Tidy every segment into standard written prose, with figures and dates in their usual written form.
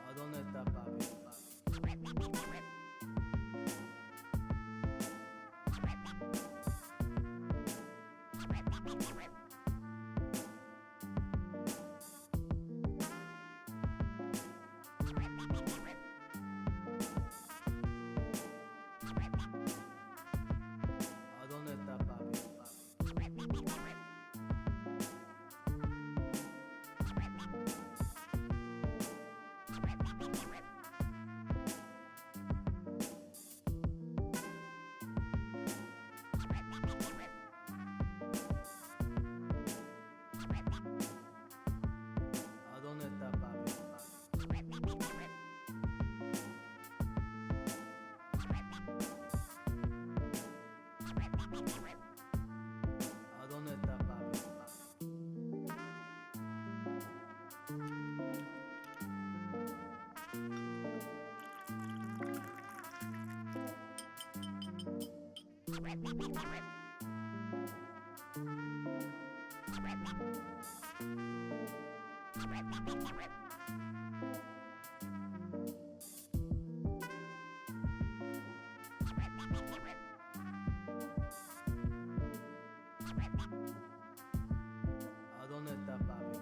¿A dónde está papi? ¿A dónde está papi? ¿A dónde está papi? ¿A dónde está papi? ¿A dónde está papi?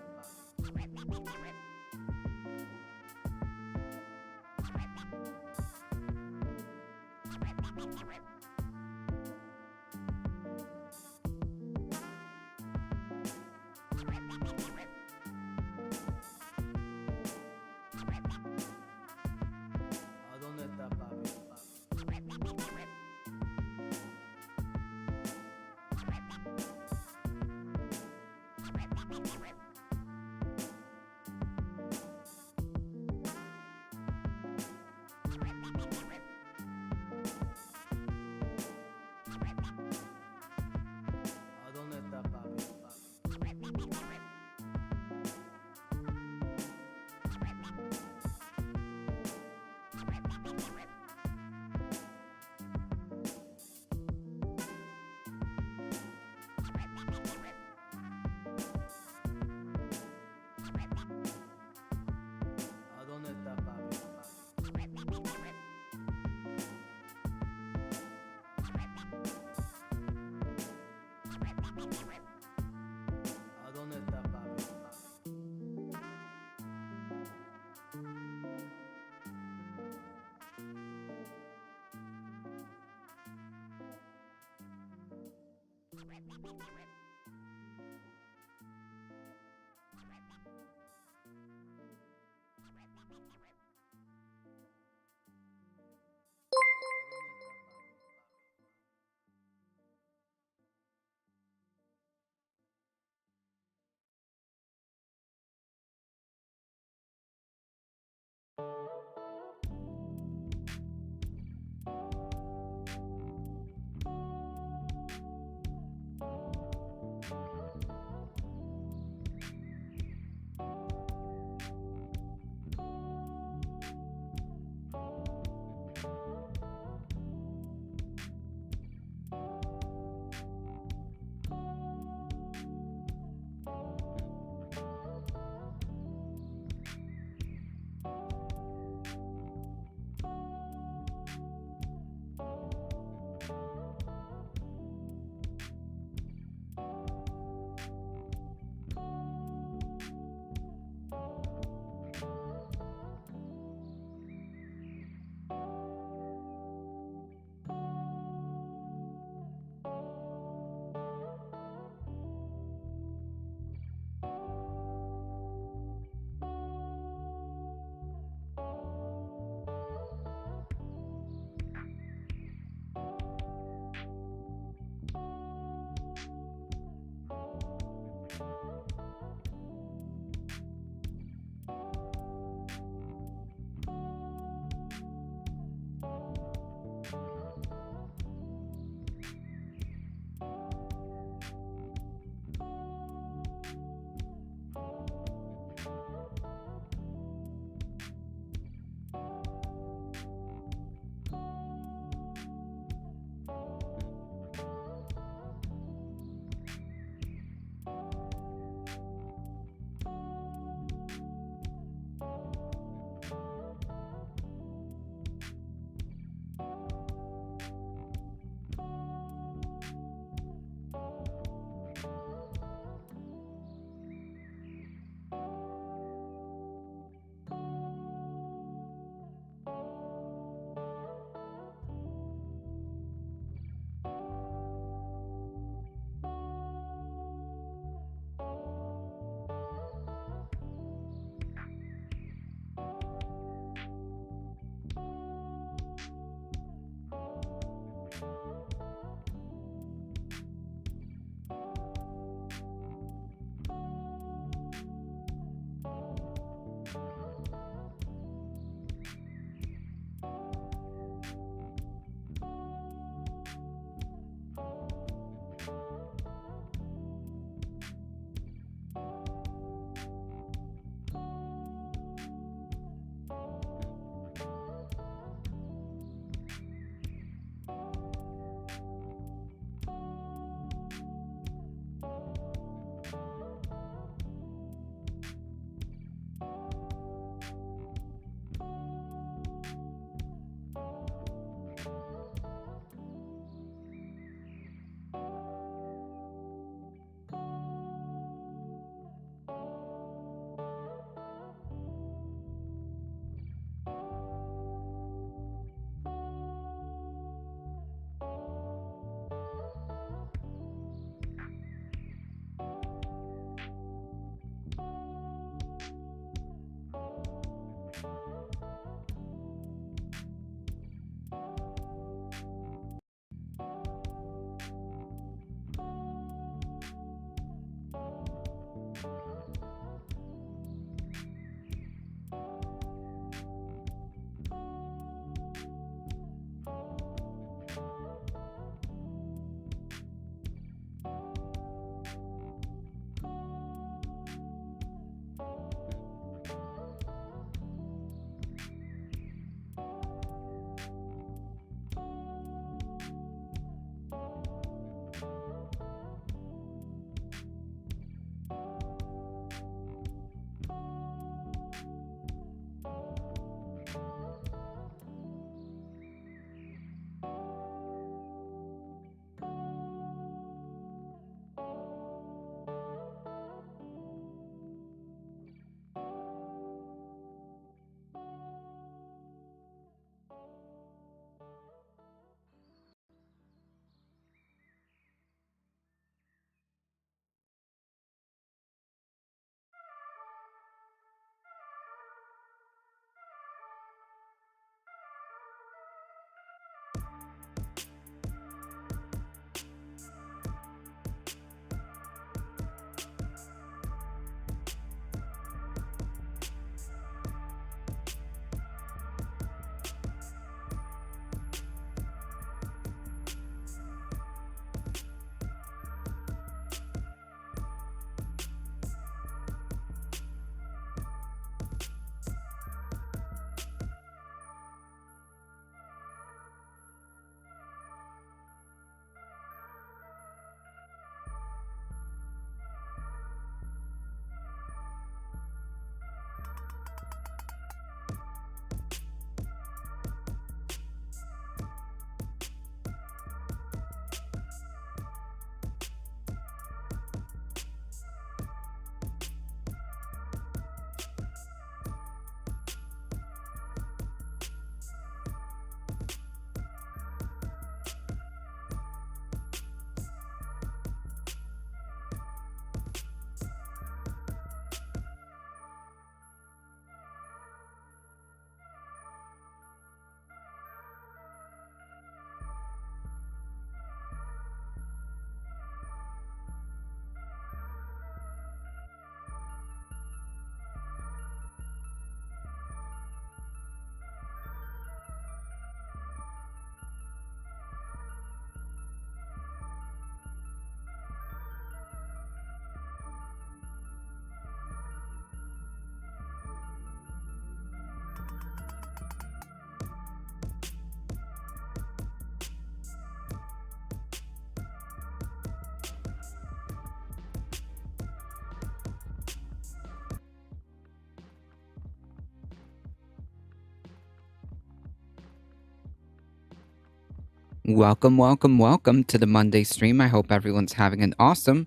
Welcome, welcome, welcome to the Monday stream. I hope everyone's having an awesome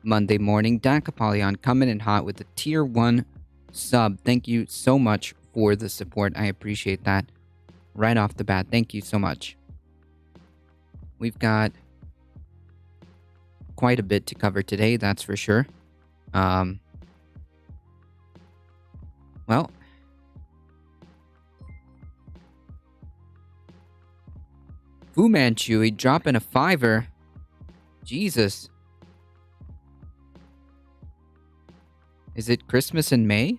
Monday morning. Dan Kapolion coming in hot with a tier 1 sub. Thank you so much for the support. I appreciate that right off the bat. Thank you so much. We've got quite a bit to cover today, that's for sure. Well, Fu Manchu dropping a $5. Jesus. Is it Christmas in May?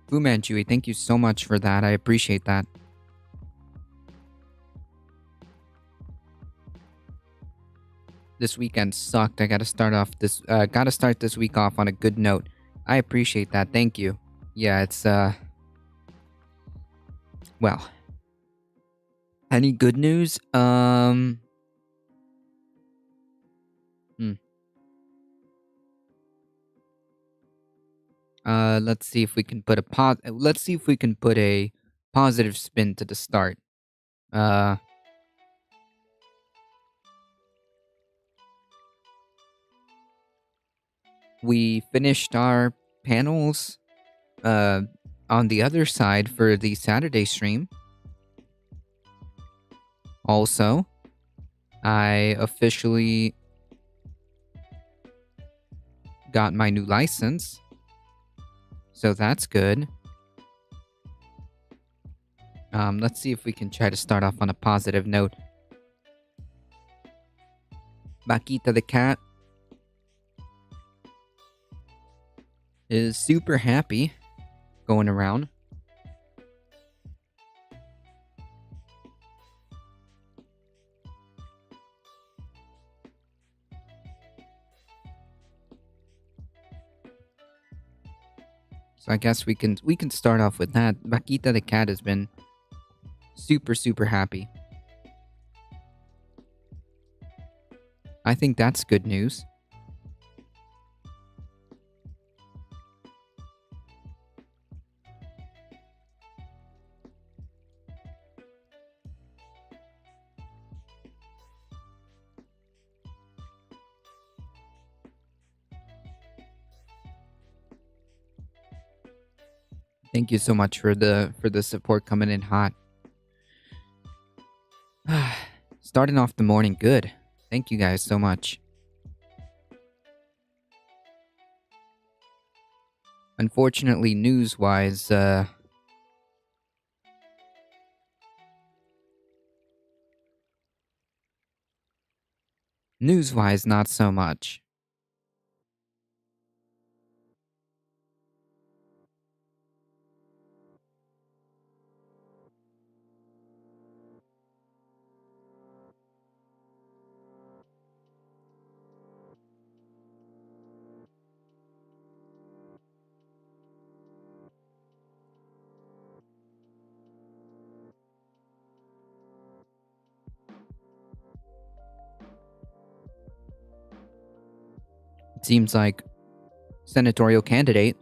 Fu Manchu, thank you so much for that. I appreciate that. This weekend sucked. I gotta start this week off on a good note. I appreciate that. Thank you. Yeah, it's well. Any good news? Let's see if we can put a positive spin to the start. We finished our panels on the other side for the Saturday stream. Also, I officially got my new license, so that's good. Let's see if we can try to start off on a positive note. Bakita the cat is super happy going around. So I guess we can start off with that. Bakita the cat has been super happy. I think that's good news. Thank you so much for the support coming in hot. Starting off the morning good. Thank you guys so much. Unfortunately, news-wise, not so much. It seems like senatorial candidate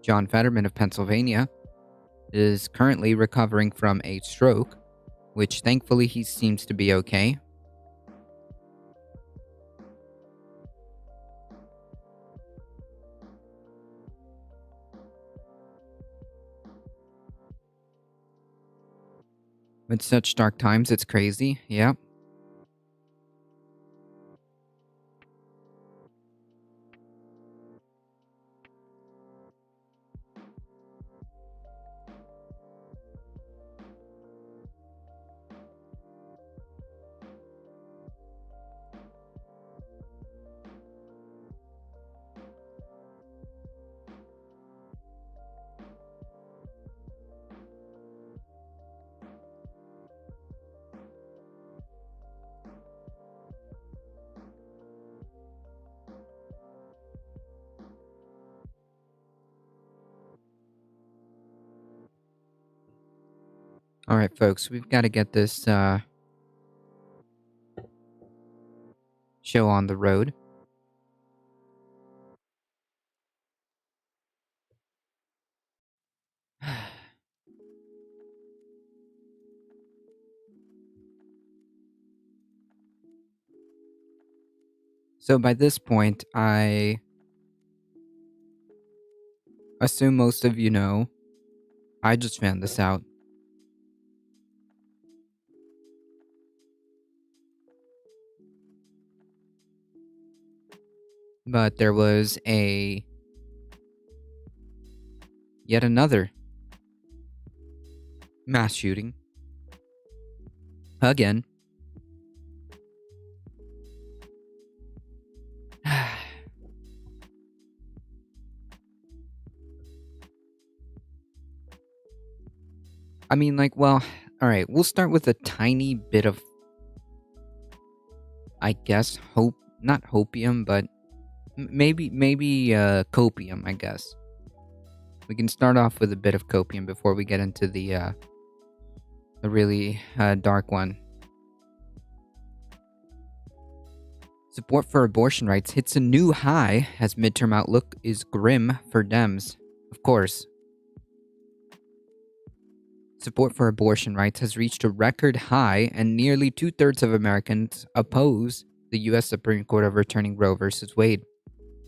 John Fetterman of Pennsylvania is currently recovering from a stroke, which thankfully he seems to be okay. With such dark times, it's crazy. Yeah. All right, folks, we've got to get this show on the road. So by this point, I assume most of you know. I just found this out. But there was yet another mass shooting. Again. I mean, like, well, alright, we'll start with a tiny bit of, I guess, hope, not hopium, but maybe copium, I guess. We can start off with a bit of copium before we get into the really dark one. Support for abortion rights hits a new high as midterm outlook is grim for Dems. Of course. Support for abortion rights has reached a record high, and nearly 2/3 of Americans oppose the U.S. Supreme Court overturning Roe v. Wade,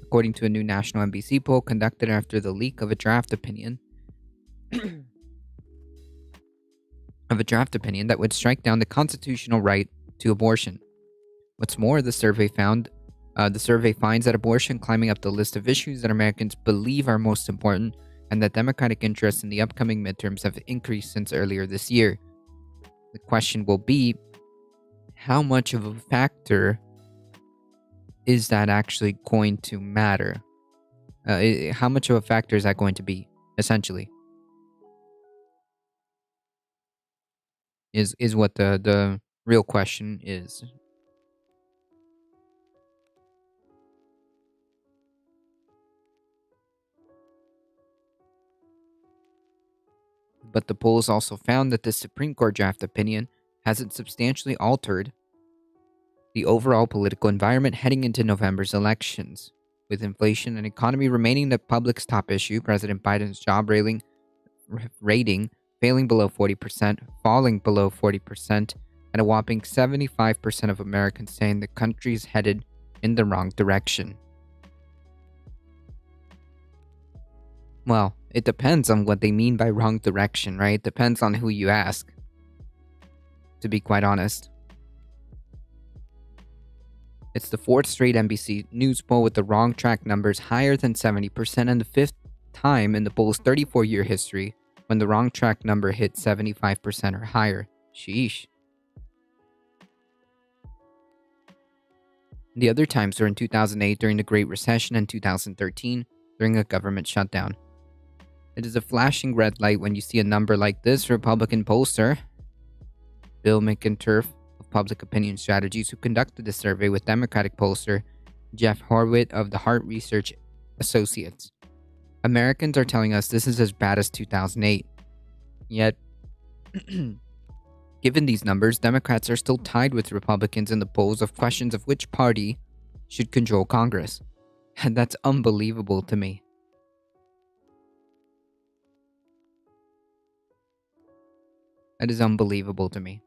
according to a new national NBC poll conducted after the leak of a draft opinion that would strike down the constitutional right to abortion. What's more, the survey finds that abortion climbing up the list of issues that Americans believe are most important, and that Democratic interest in the upcoming midterms have increased since earlier this year. The question will be, how much of a factor is that actually going to matter? How much of a factor is that going to be, essentially? Is what the real question is. But the polls also found that the Supreme Court draft opinion hasn't substantially altered the overall political environment heading into November's elections. With inflation and economy remaining the public's top issue, President Biden's job rating failing below 40%, falling below 40%, and a whopping 75% of Americans saying the country's headed in the wrong direction. Well, it depends on what they mean by wrong direction, right? Depends on who you ask, to be quite honest. It's the fourth straight NBC News poll with the wrong track numbers higher than 70%, and the fifth time in the poll's 34-year history when the wrong track number hit 75% or higher. Sheesh. The other times were in 2008 during the Great Recession and 2013 during a government shutdown. It is a flashing red light when you see a number like this, Republican pollster Bill McInturff of Public Opinion Strategies, who conducted the survey with Democratic pollster Jeff Horwit of the Hart Research Associates. Americans are telling us this is as bad as 2008. Yet, given these numbers, Democrats are still tied with Republicans in the polls of questions of which party should control Congress. And that's unbelievable to me. That is unbelievable to me.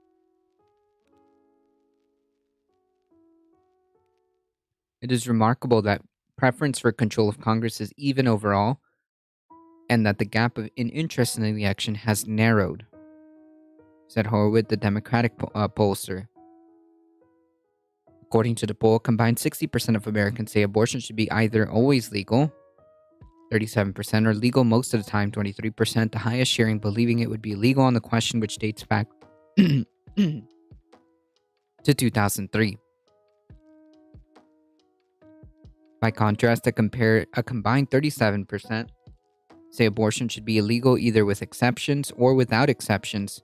It is remarkable that preference for control of Congress is even overall, and that the gap in interest in the election has narrowed, said Horowitz, the Democratic pollster. According to the poll, a combined 60% of Americans say abortion should be either always legal, 37%, or legal most of the time, 23%, the highest sharing believing it would be legal on the question, which dates back to 2003. By contrast, a combined 37% say abortion should be illegal either with exceptions or without exceptions.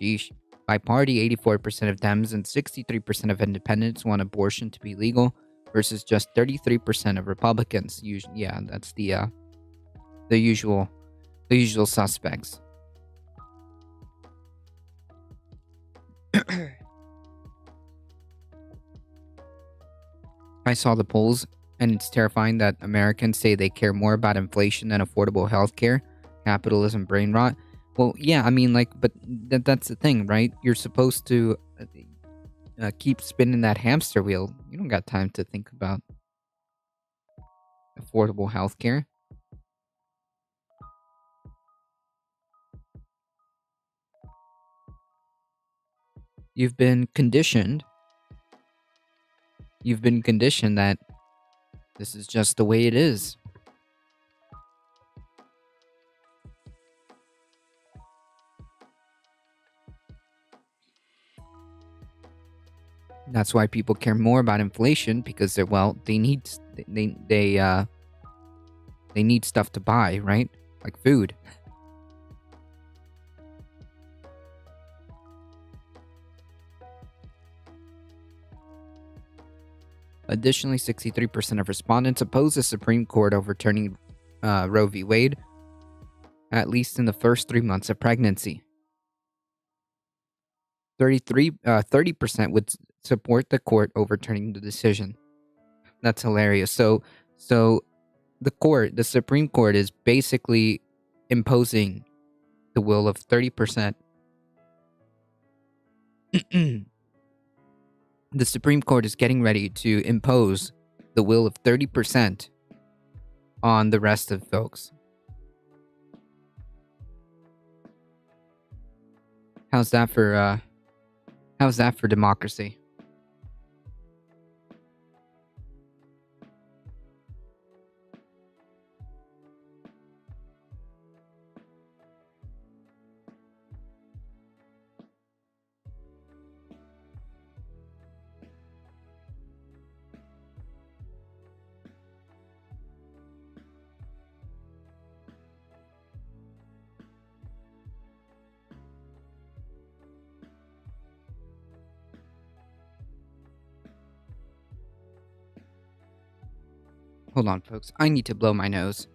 Sheesh. By party, 84% of Dems and 63% of independents want abortion to be legal versus just 33% of Republicans. Yeah, that's the usual suspects. I saw the polls, and it's terrifying that Americans say they care more about inflation than affordable healthcare, capitalism, brain rot. Well, yeah, I mean, like, but that's the thing, right? You're supposed to... keep spinning that hamster wheel. You don't got time to think about affordable healthcare. You've been conditioned. You've been conditioned that this is just the way it is. That's why people care more about inflation, because they need they need stuff to buy, right? Like food. Additionally, 63% of respondents oppose the Supreme Court overturning Roe v. Wade, at least in the first 3 months of pregnancy. 30% would support the court overturning the decision. That's hilarious. So the Supreme Court is basically imposing the will of 30%. The Supreme Court is getting ready to impose the will of 30% on the rest of folks. How's that for democracy? Hold on, folks. I need to blow my nose.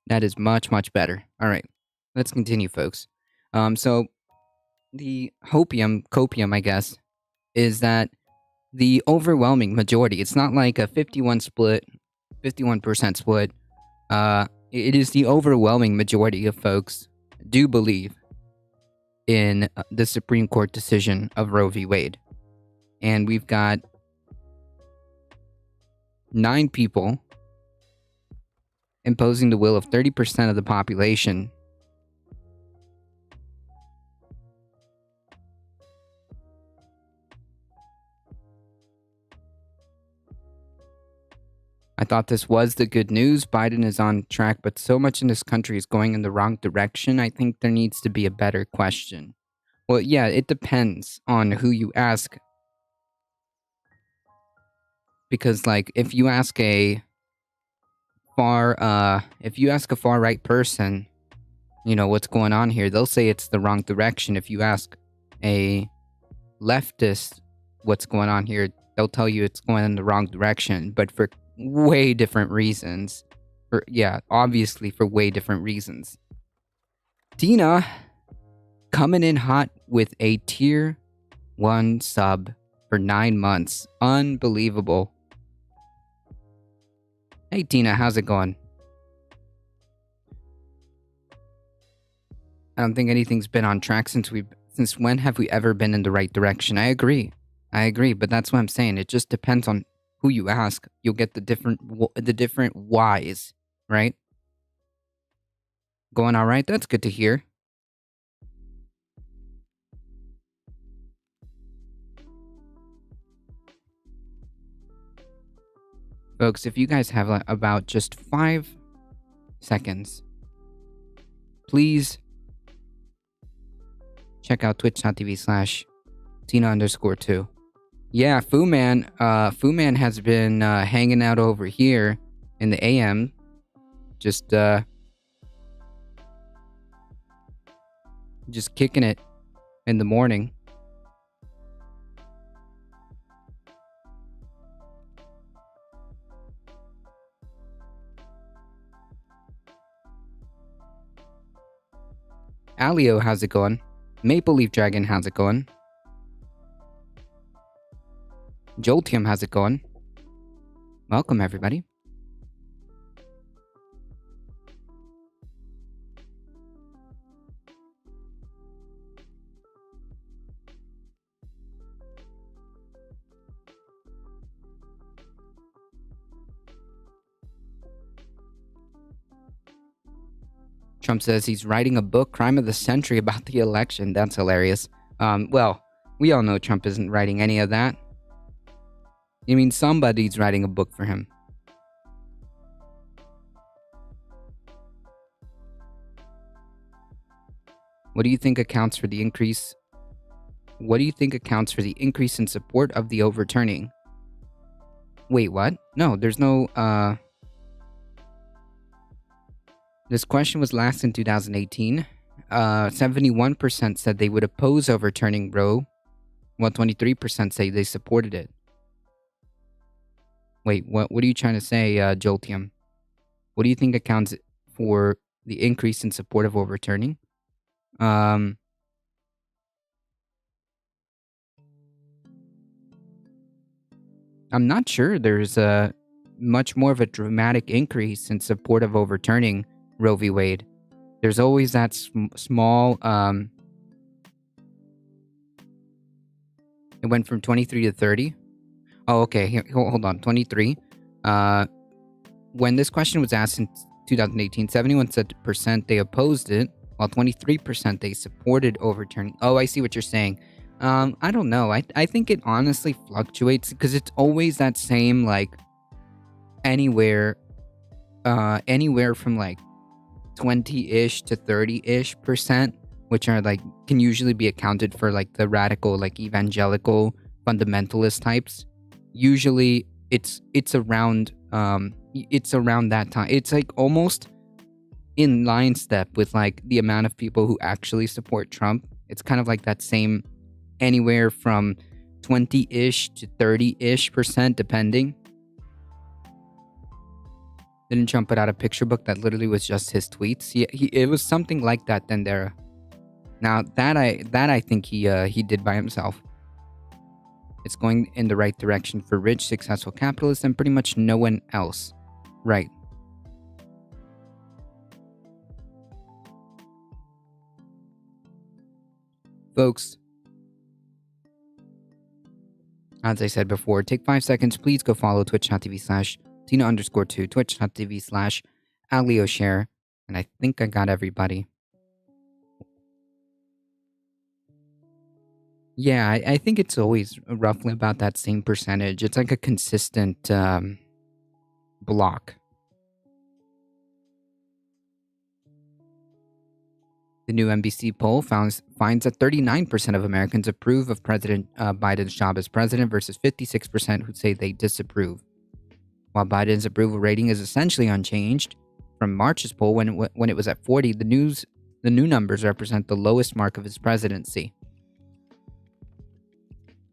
That is much, much better. All right, let's continue, folks. So the copium, I guess, is that the overwhelming majority. It's not like a 51% split. It is the overwhelming majority of folks do believe in the Supreme Court decision of Roe v. Wade, and we've got 9 people imposing the will of 30% of the population. I thought this was the good news. Biden is on track, but so much in this country is going in the wrong direction. I think there needs to be a better question. Well, yeah, it depends on who you ask. Because, like, if you ask a far right person, you know, what's going on here, they'll say it's the wrong direction. If you ask a leftist what's going on here, they'll tell you it's going in the wrong direction, but for way different reasons. Obviously for way different reasons. Tina coming in hot with a tier 1 sub for 9 months. Unbelievable. Hey Tina, how's it going? I don't think anything's been on track since when have we ever been in the right direction? I agree, but that's what I'm saying. It just depends on who you ask. You'll get the different whys, right? Going all right? That's good to hear. Folks, if you guys have about just 5 seconds, please check out twitch.tv/Tina_2. Yeah, Fu Man has been hanging out over here in the AM. Just kicking it in the morning. Alio, how's it going? Maple Leaf Dragon, how's it going? Joltium, how's it going? Welcome, everybody. Trump says he's writing a book, Crime of the Century, about the election. That's hilarious. Well, we all know Trump isn't writing any of that. You mean somebody's writing a book for him? What do you think accounts for the increase? What do you think accounts for the increase in support of the overturning? Wait, what? No, there's no, This question was last in 2018. 71% said they would oppose overturning Roe, while 23% say they supported it. Wait, what are you trying to say, Joltium? What do you think accounts for the increase in support of overturning? I'm not sure there's a much more of a dramatic increase in support of overturning Roe v. Wade. There's always that small, it went from 23 to 30. Oh, okay. Here, hold on. 23. When this question was asked in 2018, 71% they opposed it, while 23% they supported overturning. Oh, I see what you're saying. I don't know. I think it honestly fluctuates because it's always that same, like, anywhere from like 20-ish to 30-ish percent, which are like, can usually be accounted for like the radical, like evangelical fundamentalist types. Usually it's around that time. It's like almost in line step with like the amount of people who actually support Trump. It's kind of like that same anywhere from 20-ish to 30-ish percent depending. Didn't Trump put out a picture book that literally was just his tweets? It was something like that, Dendera. Now that I think he did by himself. It's going in the right direction for rich, successful capitalists and pretty much no one else. Right. Folks, as I said before, take 5 seconds. Please go follow twitch.tv/Tina_2, twitch.tv/AlioShare. And I think I got everybody. Yeah, I think it's always roughly about that same percentage. It's like a consistent block. The new NBC poll finds that 39% of Americans approve of President Biden's job as president versus 56% who say they disapprove. While Biden's approval rating is essentially unchanged from March's poll when it was at 40, the new numbers represent the lowest mark of his presidency.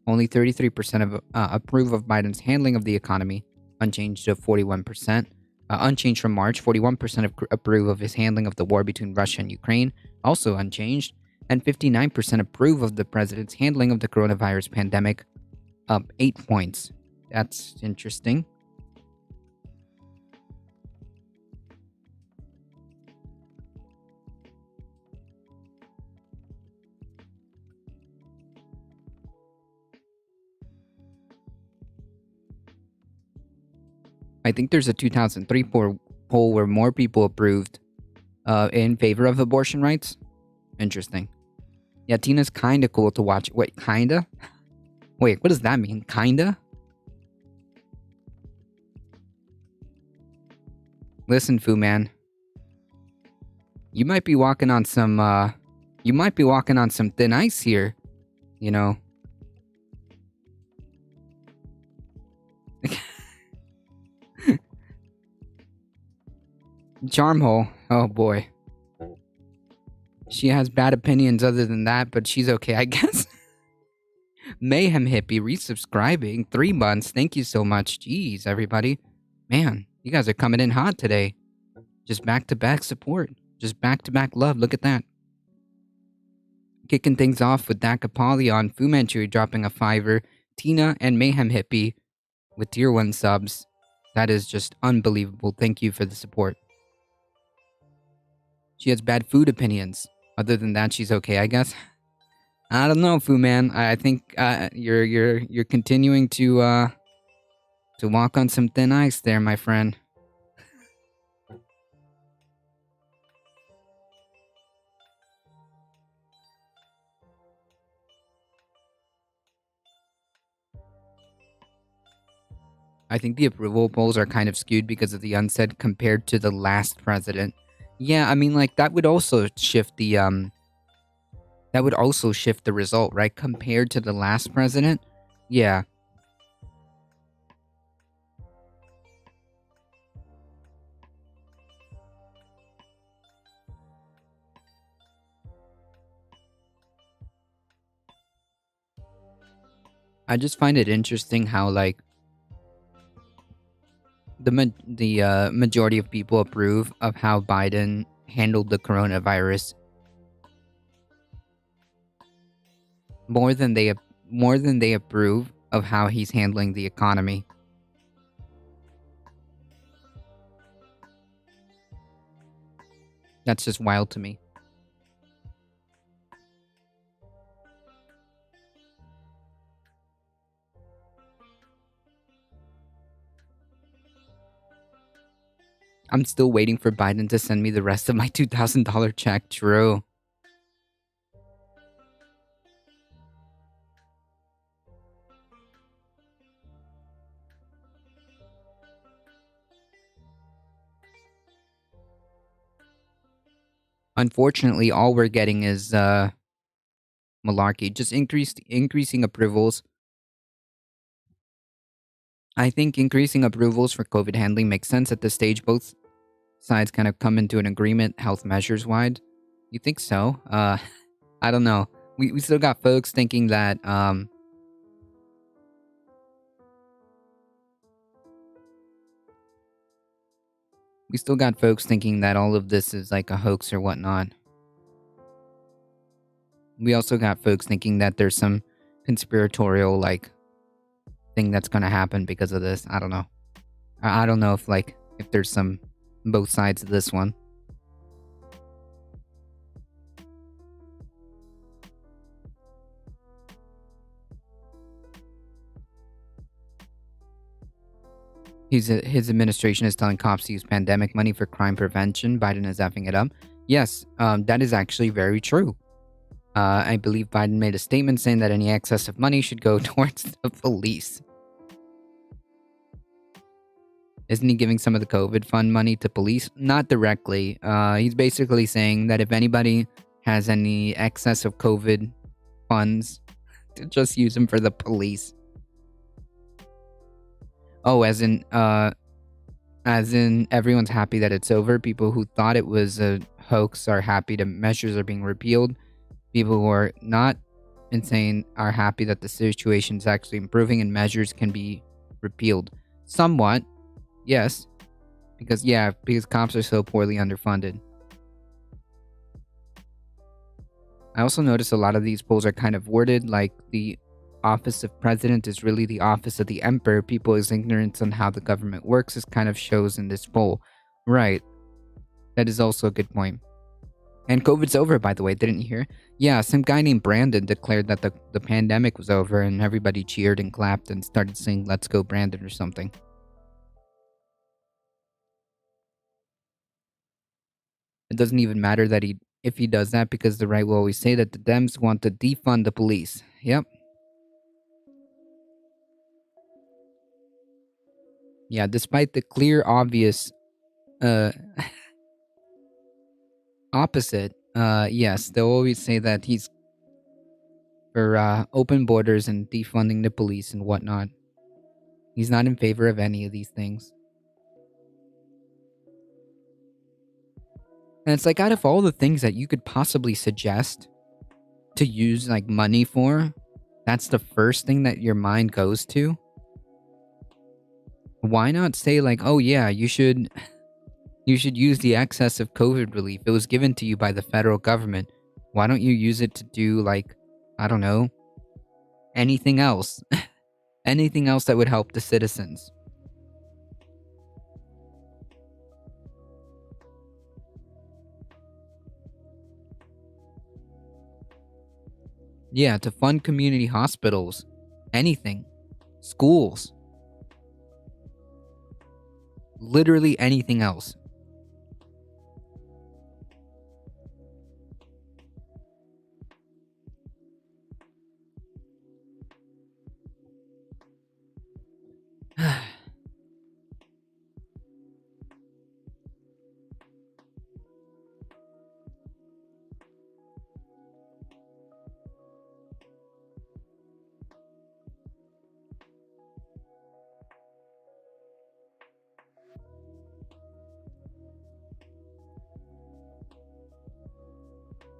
Only 33% approve of Biden's handling of the economy, unchanged to 41%. Unchanged from March, 41% approve of his handling of the war between Russia and Ukraine, also unchanged. And 59% approve of the president's handling of the coronavirus pandemic, up 8 points. That's interesting. I think there's a 2003 poll where more people approved in favor of abortion rights. Interesting. Yeah, Tina's kind of cool to watch. Wait, kinda? Wait, what does that mean? Kinda? Listen, Fu Man. You might be walking on some thin ice here, you know. Charmhole. Oh boy. She has bad opinions other than that, but she's okay, I guess. Mayhem Hippie resubscribing 3 months. Thank you so much. Jeez, everybody. Man, you guys are coming in hot today. Just back-to-back support. Just back-to-back love. Look at that. Kicking things off with Dakapolyon, Fu Manchu dropping a $5, Tina and Mayhem Hippie with tier 1 subs. That is just unbelievable. Thank you for the support. She has bad food opinions. Other than that, she's okay, I guess. I don't know, Fu Man. I think you're continuing to walk on some thin ice there, my friend. I think the approval polls are kind of skewed because of the unsaid compared to the last president. Yeah, I mean, like, that would also shift the result, right? Compared to the last president. Yeah. I just find it interesting how, like, the majority of people approve of how Biden handled the coronavirus more than they approve of how he's handling the economy. That's just wild to me. I'm still waiting for Biden to send me the rest of my $2,000 check. True. Unfortunately, all we're getting is malarkey. Just increasing approvals. I think increasing approvals for COVID handling makes sense at this stage. Both sides kind of come into an agreement health measures wide. You think so? I don't know. We still got folks thinking that all of this is like a hoax or whatnot. We also got folks thinking that there's some conspiratorial like thing that's gonna happen because of this. I don't know. I don't know if there's some both sides of this one. His administration is telling cops to use pandemic money for crime prevention. Biden is effing it up. Yes, that is actually very true. I believe Biden made a statement saying that any excess of money should go towards the police. Isn't he giving some of the COVID fund money to police? Not directly. He's basically saying that if anybody has any excess of COVID funds, to just use them for the police. Oh, as in everyone's happy that it's over. People who thought it was a hoax are happy that measures are being repealed. People who are not insane are happy that the situation is actually improving and measures can be repealed. Somewhat, yes. Because cops are so poorly underfunded. I also notice a lot of these polls are kind of worded like the office of president is really the office of the emperor. People's ignorance on how the government works is kind of shows in this poll. Right. That is also a good point. And COVID's over, by the way, didn't you hear? Yeah, some guy named Brandon declared that the pandemic was over and everybody cheered and clapped and started saying, "Let's go, Brandon," or something. It doesn't even matter that if he does that because the right will always say that the Dems want to defund the police. Yep. Yeah, despite the clear, obvious Uh, opposite. Yes, they'll always say that he's for open borders and defunding the police and whatnot. He's not in favor of any of these things. And it's like, out of all the things that you could possibly suggest to use like money for, that's the first thing that your mind goes to. Why not say like, oh yeah, you should use the excess of COVID relief. It was given to you by the federal government. Why don't you use it to do like, I don't know, anything else? Anything else that would help the citizens. Yeah, to fund community hospitals, anything, schools, literally anything else.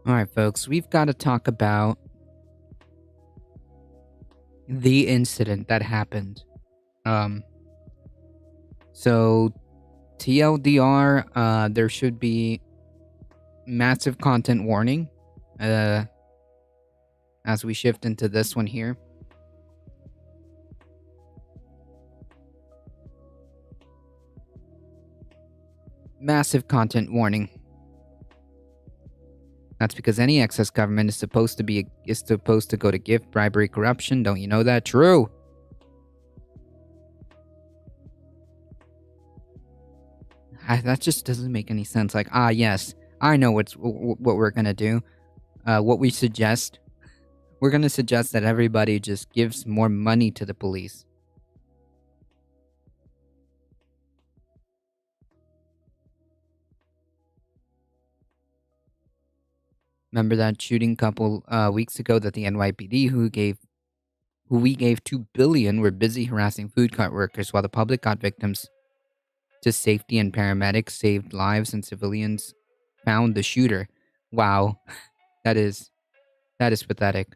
All right, folks, we've got to talk about the incident that happened. So TLDR, there should be massive content warning as we shift into this one here. Massive content warning. That's because any excess government is supposed to go to gift, bribery, corruption. Don't you know that? True. That just doesn't make any sense. Like, yes, I know what we're gonna do. What we suggest, we're gonna suggest that everybody just gives more money to the police. Remember that shooting couple weeks ago that the NYPD, who we gave $2 billion, were busy harassing food cart workers while the public got victims to safety, and paramedics saved lives and civilians found the shooter. Wow, that is pathetic.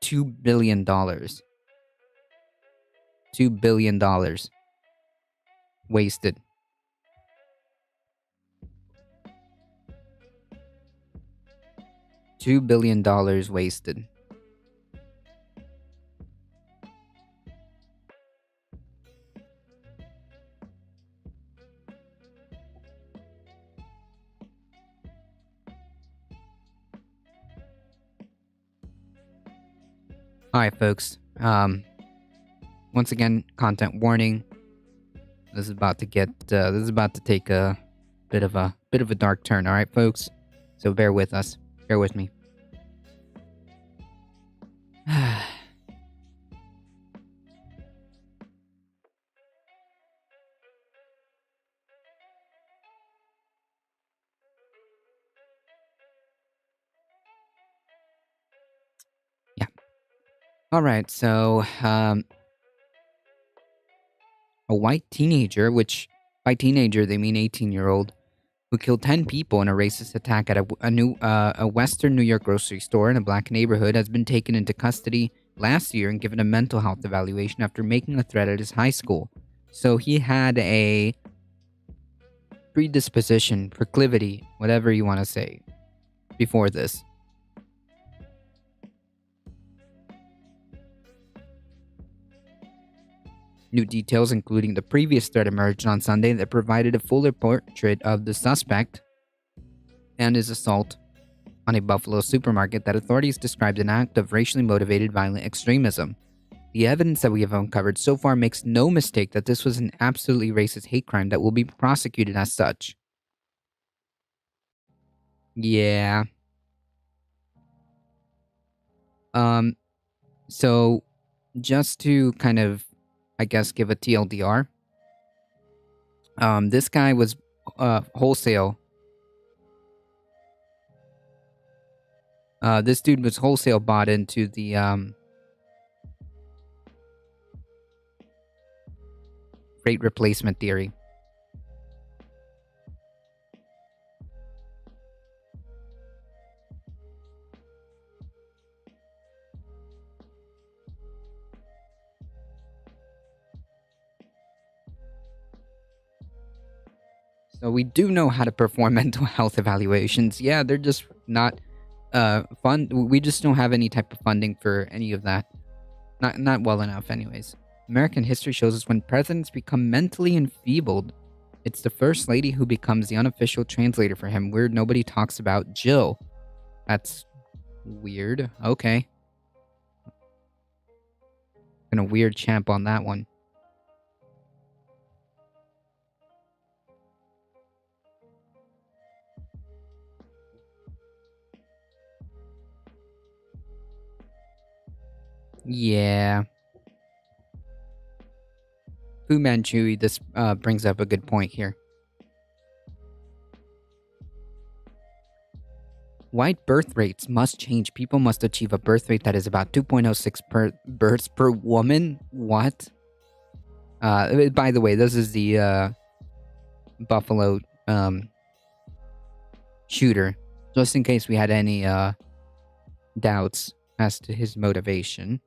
$2 billion. $2 billion wasted. $2 billion wasted. All right, folks. Once again, content warning. This is about to take a bit of a dark turn. All right, folks. So bear with us. Bear with me. Yeah. All right. So, a white teenager, which by teenager they mean 18-year-old, who killed 10 people in a racist attack at a Western New York grocery store in a black neighborhood, has been taken into custody last year and given a mental health evaluation after making a threat at his high school. So he had a predisposition, proclivity, whatever you want to say, before this. New details, including the previous threat, emerged on Sunday that provided a fuller portrait of the suspect and his assault on a Buffalo supermarket that authorities described an act of racially motivated violent extremism. The evidence that we have uncovered so far makes no mistake that this was an absolutely racist hate crime that will be prosecuted as such. Yeah. So just to kind of, I guess, give a TLDR, this guy was wholesale. This dude was wholesale bought into the freight replacement theory. So we do know how to perform mental health evaluations. Yeah, they're just not fun. We just don't have any type of funding for any of that. Not well enough, anyways. American history shows us when presidents become mentally enfeebled, it's the first lady who becomes the unofficial translator for him. Weird, nobody talks about Jill. That's weird. Okay. Gonna weird champ on that one. Yeah. Fu Manchu, this brings up a good point here. White birth rates must change. People must achieve a birth rate that is about 2.06 births per woman. What? By the way, this is the Buffalo shooter. Just in case we had any doubts as to his motivation.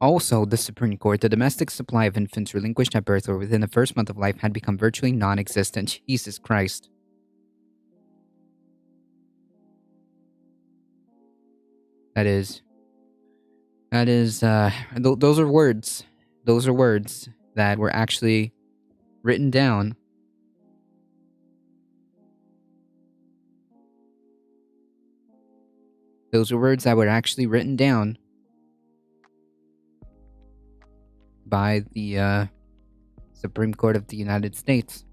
Also, the Supreme Court, the domestic supply of infants relinquished at birth or within the first month of life had become virtually non-existent. Jesus Christ. Those are words. Those are words that were actually written down. Those are words that were actually written down by the Supreme Court of the United States.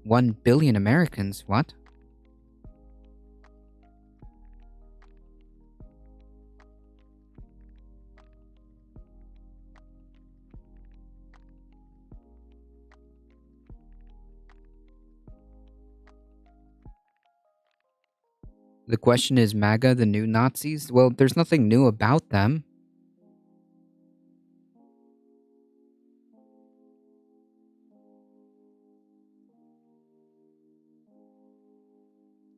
1 billion Americans, what? The question is, MAGA the new Nazis? Well, there's nothing new about them.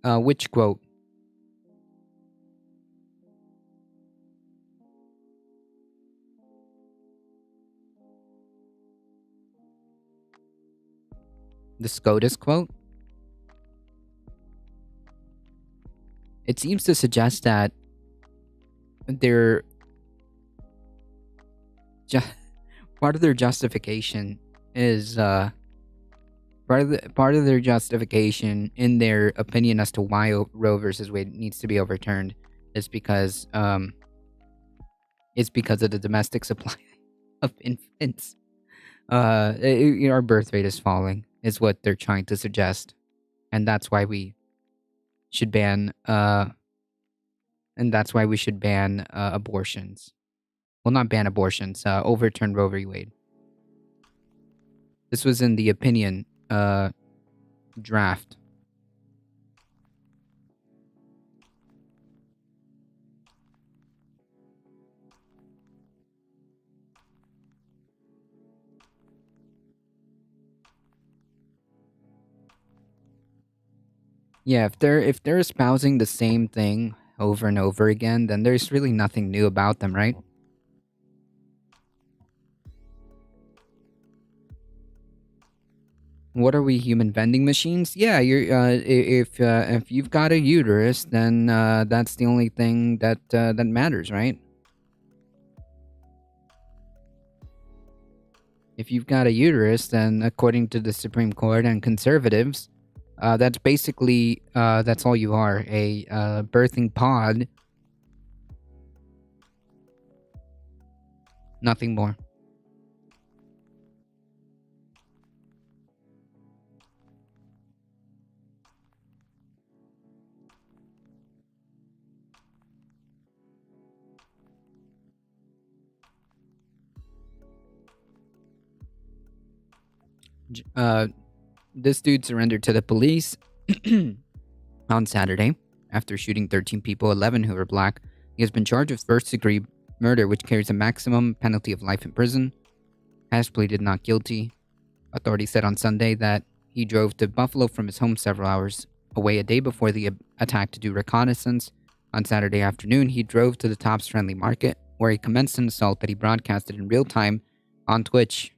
Which quote? The SCOTUS quote? It seems to suggest that their part of their justification is part of their justification in their opinion as to why Roe versus Wade needs to be overturned is because of the domestic supply of infants. Our birth rate is falling, is what they're trying to suggest, and that's why we should ban abortions. Well, not ban abortions. Overturn Roe v. Wade. This was in the opinion draft. Yeah, if they're espousing the same thing over and over again, then there's really nothing new about them, right? What are we, human vending machines? Yeah, if you've got a uterus, then that's the only thing that matters, right? If you've got a uterus, then according to the Supreme Court and conservatives, that's basically that's all you are, a birthing pod. Nothing more. This dude surrendered to the police on Saturday after shooting 13 people, 11 who were black. He has been charged with first-degree murder, which carries a maximum penalty of life in prison. Has pleaded not guilty. Authorities said on Sunday that he drove to Buffalo from his home several hours away a day before the attack to do reconnaissance. On Saturday afternoon, he drove to the Tops Friendly Market, where he commenced an assault that he broadcasted in real time on Twitch.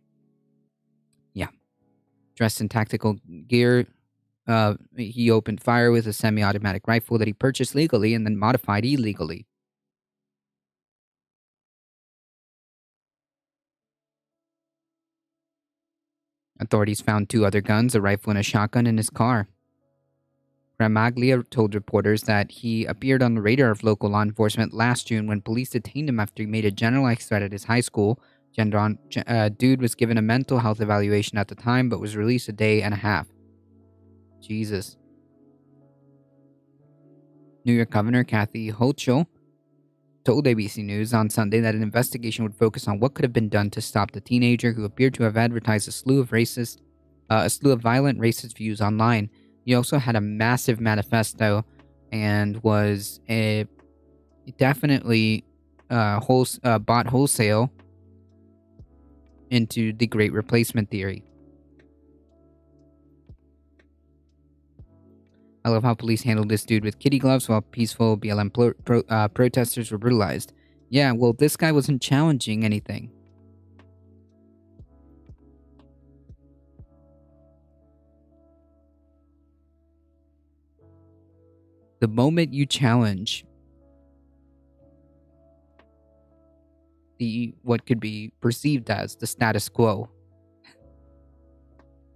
Yeah. Dressed in tactical gear, he opened fire with a semi-automatic rifle that he purchased legally and then modified illegally. Authorities found 2 other guns, a rifle and a shotgun in his car. Gramaglia told reporters that he appeared on the radar of local law enforcement last June when police detained him after he made a generalized threat at his high school. Dude was given a mental health evaluation at the time, but was released a day and a half. Jesus. New York Governor Kathy Hochul told ABC News on Sunday that an investigation would focus on what could have been done to stop the teenager who appeared to have advertised a slew of violent racist views online. He also had a massive manifesto and was definitely bought wholesale into the Great Replacement theory. I love how police handled this dude with kitty gloves while peaceful BLM protesters were brutalized. Yeah, well, this guy wasn't challenging anything. The moment you challenge what could be perceived as the status quo,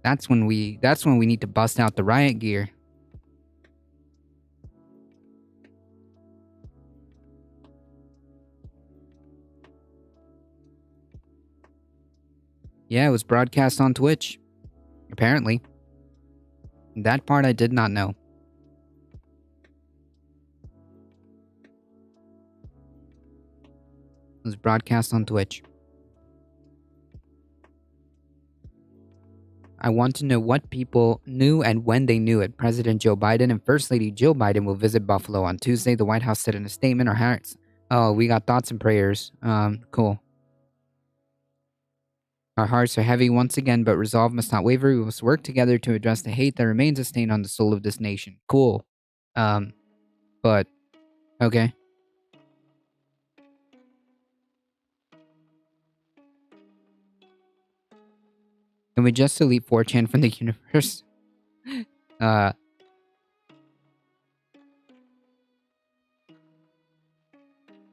that's when we need to bust out the riot gear. Yeah, it was broadcast on Twitch. Apparently. That part I did not know. It was broadcast on Twitch. I want to know what people knew and when they knew it. President Joe Biden and First Lady Jill Biden will visit Buffalo on Tuesday. The White House said in a statement, our hearts... Oh, we got thoughts and prayers. Cool. Our hearts are heavy once again, but resolve must not waver. We must work together to address the hate that remains a stain on the soul of this nation. Cool. But... Okay. Can we just delete 4chan from the universe?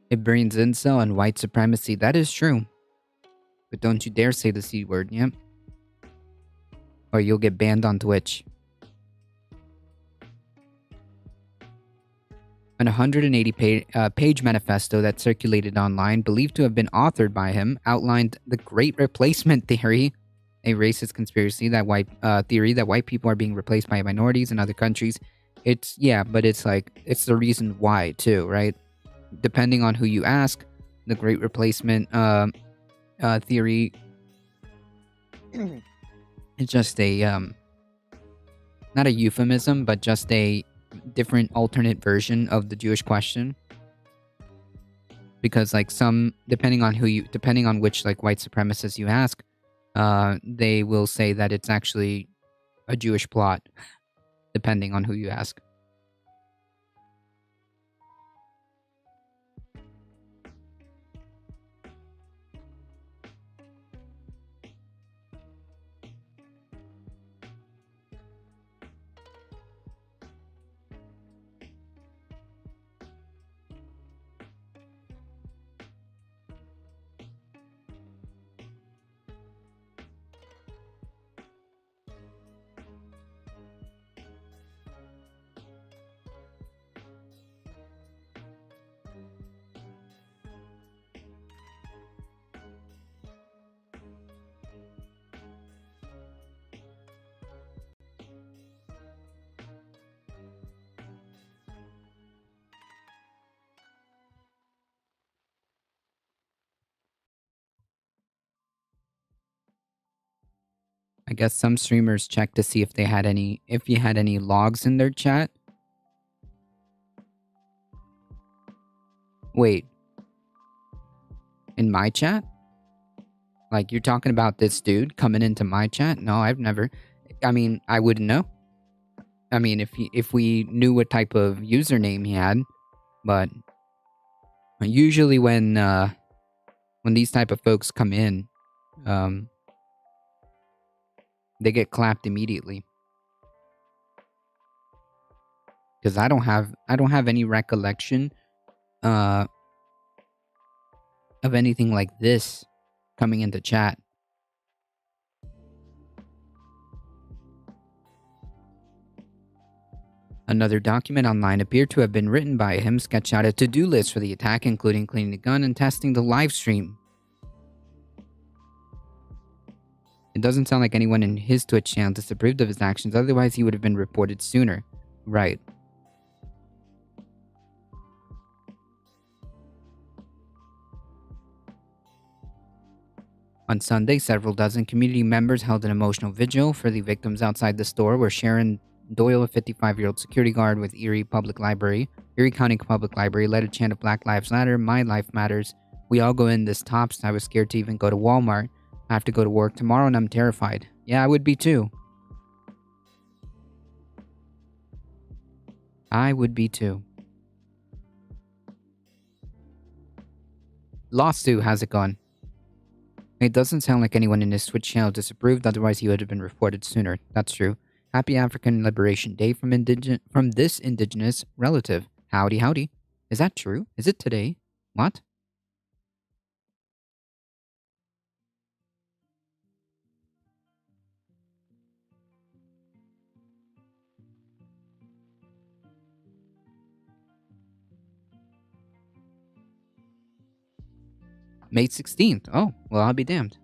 It brings incel and white supremacy. That is true. But don't you dare say the C word, yep? Or you'll get banned on Twitch. An 180-page manifesto that circulated online, believed to have been authored by him, outlined the Great Replacement theory, a racist conspiracy that white people are being replaced by minorities in other countries. It's the reason why too, right? Depending on who you ask, the Great Replacement theory is just a not a euphemism, but just a different alternate version of the Jewish question. Because depending on which white supremacists you ask, they will say that it's actually a Jewish plot, depending on who you ask. I guess some streamers checked to see if you had any logs in their chat. Wait. In my chat? Like, you're talking about this dude coming into my chat? No, I've never. I mean, I wouldn't know. I mean, if we knew what type of username he had, but usually when these type of folks come in, they get clapped immediately. Because I don't have any recollection of anything like this coming into chat. Another document online appeared to have been written by him, sketched out a to-do list for the attack, including cleaning the gun and testing the live stream. It doesn't sound like anyone in his Twitch channel disapproved of his actions, otherwise he would have been reported sooner. Right. On Sunday, several dozen community members held an emotional vigil for the victims outside the store where Sharon Doyle, a 55-year-old security guard with Erie County Public Library, led a chant of Black Lives Matter, My Life Matters. We all go in this tops. I was scared to even go to Walmart. I have to go to work tomorrow and I'm terrified. Yeah, I would be too. I would be too. Lawsuit, how's it going? It doesn't sound like anyone in his Twitch channel disapproved, otherwise he would have been reported sooner. That's true. Happy African Liberation Day from this indigenous relative. Howdy, howdy. Is that true? Is it today? What? May 16th. Oh, well, I'll be damned.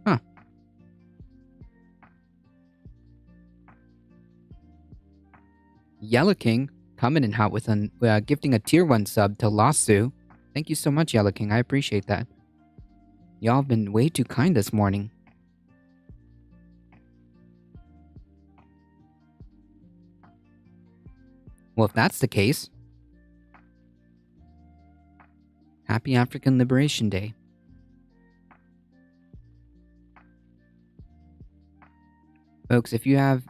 Huh. Yellow King coming in hot with gifting a tier 1 sub to Lasu. Thank you so much, Yellow King. I appreciate that. Y'all have been way too kind this morning. Well, if that's the case, happy African Liberation Day. Folks, if you have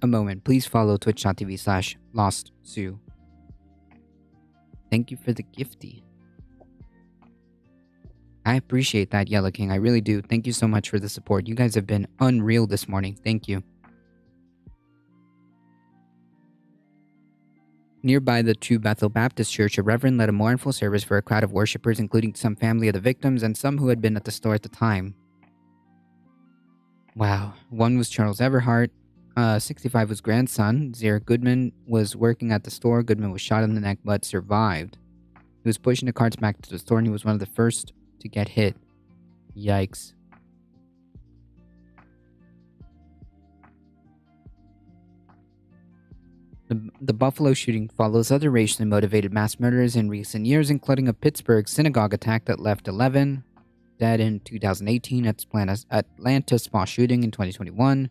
a moment, please follow twitch.tv/LostSue. Thank you for the gifty. I appreciate that, Yellow King. I really do. Thank you so much for the support. You guys have been unreal this morning. Thank you. Nearby the True Bethel Baptist Church, a reverend led a mournful service for a crowd of worshippers, including some family of the victims and some who had been at the store at the time. Wow. One was Charles Everhart. 65 was grandson. Zara Goodman was working at the store. Goodman was shot in the neck but survived. He was pushing the carts back to the store and he was one of the first to get hit. Yikes. The Buffalo shooting follows other racially motivated mass murders in recent years, including a Pittsburgh synagogue attack that left 11 dead in 2018, Atlanta spa shooting in 2021,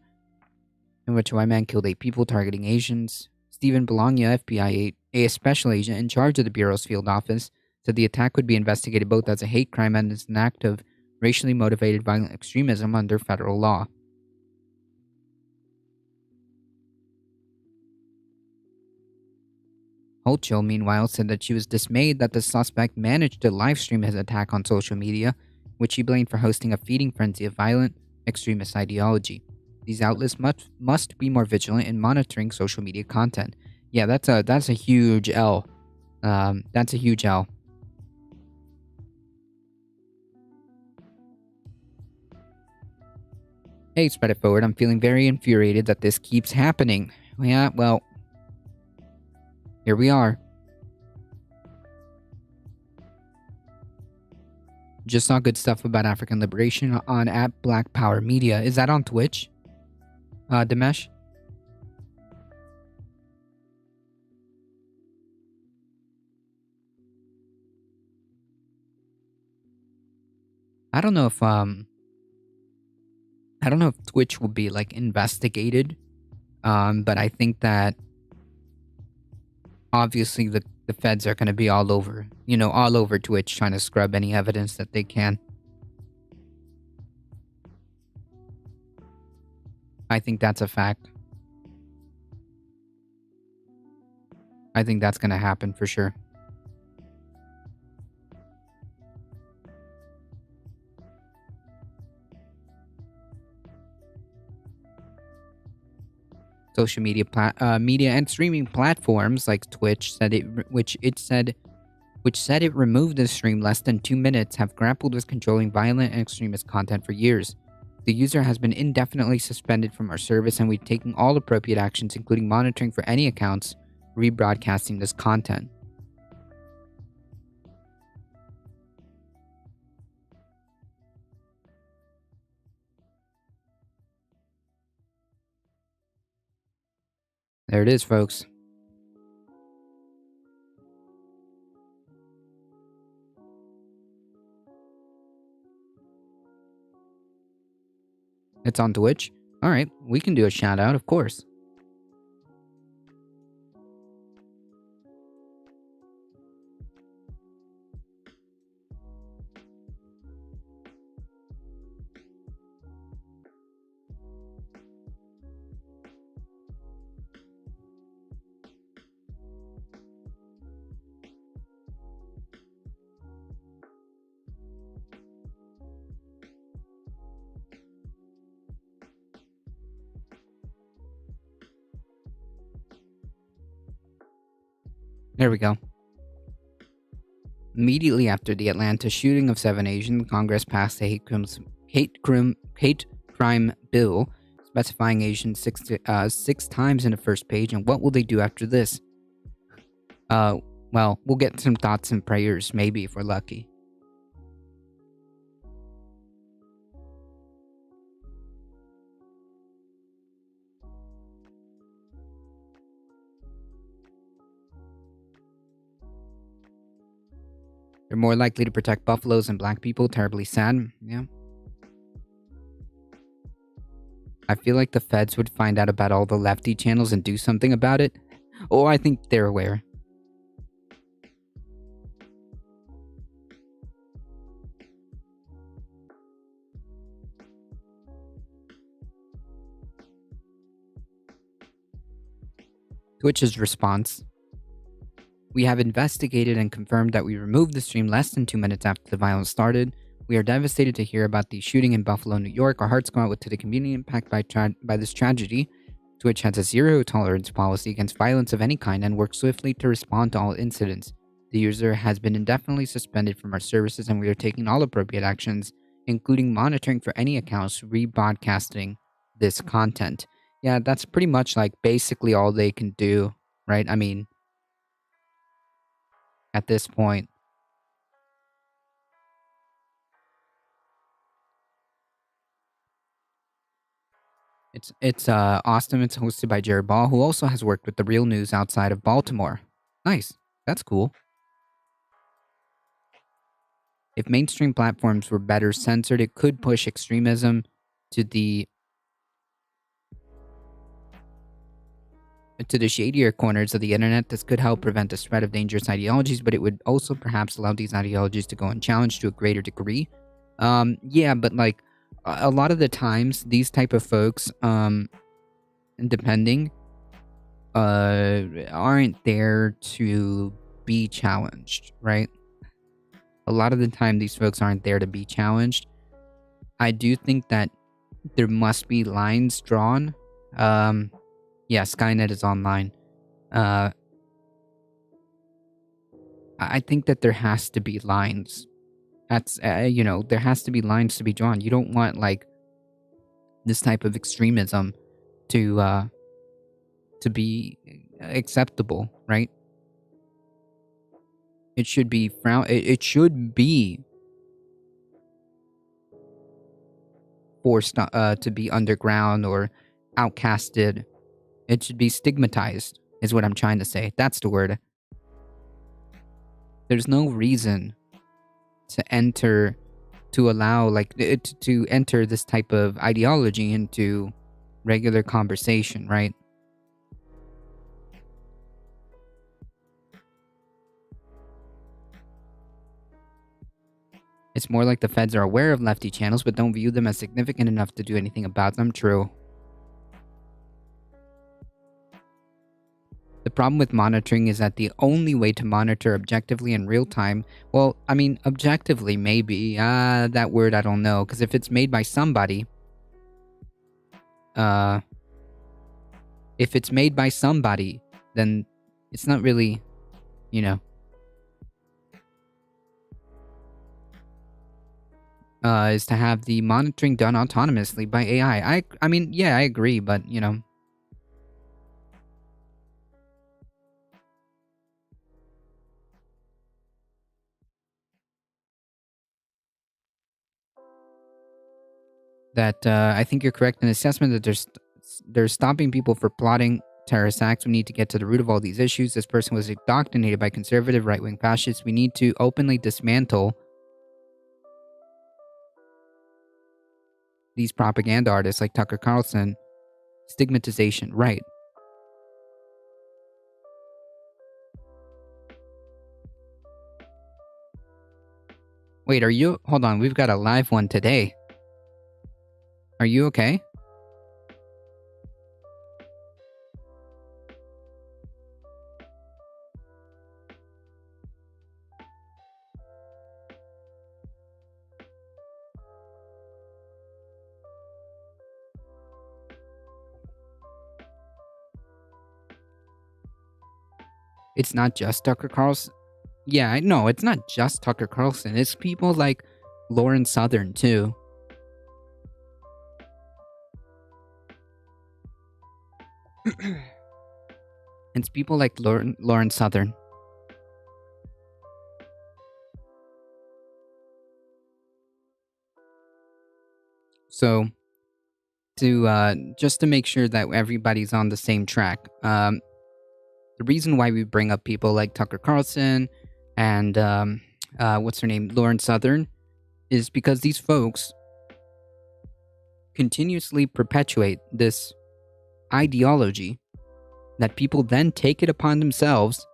in which a white man killed 8 people targeting Asians. Stephen Bologna, FBI a special agent in charge of the Bureau's field office, said the attack would be investigated both as a hate crime and as an act of racially motivated violent extremism under federal law. Holchill, meanwhile, said that she was dismayed that the suspect managed to livestream his attack on social media, which she blamed for hosting a feeding frenzy of violent extremist ideology. These outlets must be more vigilant in monitoring social media content. Yeah, that's a huge L. That's a huge L. Hey, spread it forward. I'm feeling very infuriated that this keeps happening. Yeah, well, here we are. Just saw good stuff about African liberation on @Black Power Media. Is that on Twitch? Dimesh? I don't know if I don't know if Twitch will be like investigated, but I think that obviously the feds are going to be all over, all over Twitch trying to scrub any evidence that they can. I think that's a fact. I think that's going to happen for sure. Social media media and streaming platforms like Twitch said it removed the stream less than 2 minutes, have grappled with controlling violent and extremist content for years. The user has been indefinitely suspended from our service, and we've taken all appropriate actions, including monitoring for any accounts rebroadcasting this content. There it is, folks. It's on Twitch. All right, we can do a shout out, of course. There we go. Immediately after the Atlanta shooting of 7 Asians, Congress passed a hate crime bill specifying Asians six times in the first page. And what will they do after this? Well, we'll get some thoughts and prayers, maybe, if we're lucky. They're more likely to protect buffaloes and black people. Terribly sad. Yeah. I feel like the feds would find out about all the lefty channels and do something about it. Oh, I think they're aware. Twitch's response. We have investigated and confirmed that we removed the stream less than 2 minutes after the violence started. We are devastated to hear about the shooting in Buffalo, New York. Our hearts go out to the community impacted by this tragedy. Twitch has a zero tolerance policy against violence of any kind and works swiftly to respond to all incidents. The user has been indefinitely suspended from our services, and we are taking all appropriate actions, including monitoring for any accounts rebroadcasting this content. Yeah, that's pretty much like basically all they can do, right? I mean, at this point. It's Austin. It's hosted by Jared Ball, who also has worked with The Real News outside of Baltimore. Nice. That's cool. If mainstream platforms were better censored, it could push extremism to the shadier corners of the internet. This could help prevent the spread of dangerous ideologies, but it would also perhaps allow these ideologies to go unchallenged to a greater degree. Yeah, but like a lot of the times, these type of folks, depending, aren't there to be challenged, right? A lot of the time, these folks aren't there to be challenged. I do think that there must be lines drawn. Yeah, Skynet is online. I think that there has to be lines. That's, there has to be lines to be drawn. You don't want, like, this type of extremism to be acceptable, right? It should be it should be forced to be underground or outcasted. It should be stigmatized, is what I'm trying to say. That's the word. There's no reason to enter to allow like to enter this type of ideology into regular conversation, right? It's more like the feds are aware of lefty channels but don't view them as significant enough to do anything about them. True. The problem with monitoring is that the only way to monitor objectively in real time, well, I mean, objectively, maybe. That word I don't know, because if it's made by somebody, if it's made by somebody, then it's not really, you know, is to have the monitoring done autonomously by AI. I mean, yeah, I agree, but, you know, that I think you're correct in the assessment that they're stopping people for plotting terrorist acts. We need to get to the root of all these issues. This person was indoctrinated by conservative right-wing fascists. We need to openly dismantle these propaganda artists like Tucker Carlson. Stigmatization, right. Wait, are you... Hold on, we've got a live one today. Are you okay? It's not just Tucker Carlson. Yeah, I know, it's not just Tucker Carlson. It's people like Lauren Southern, too. It's people like Lauren Southern. So, just to make sure that everybody's on the same track, the reason why we bring up people like Tucker Carlson and what's her name, Lauren Southern, is because these folks continuously perpetuate this ideology that people then take it upon themselves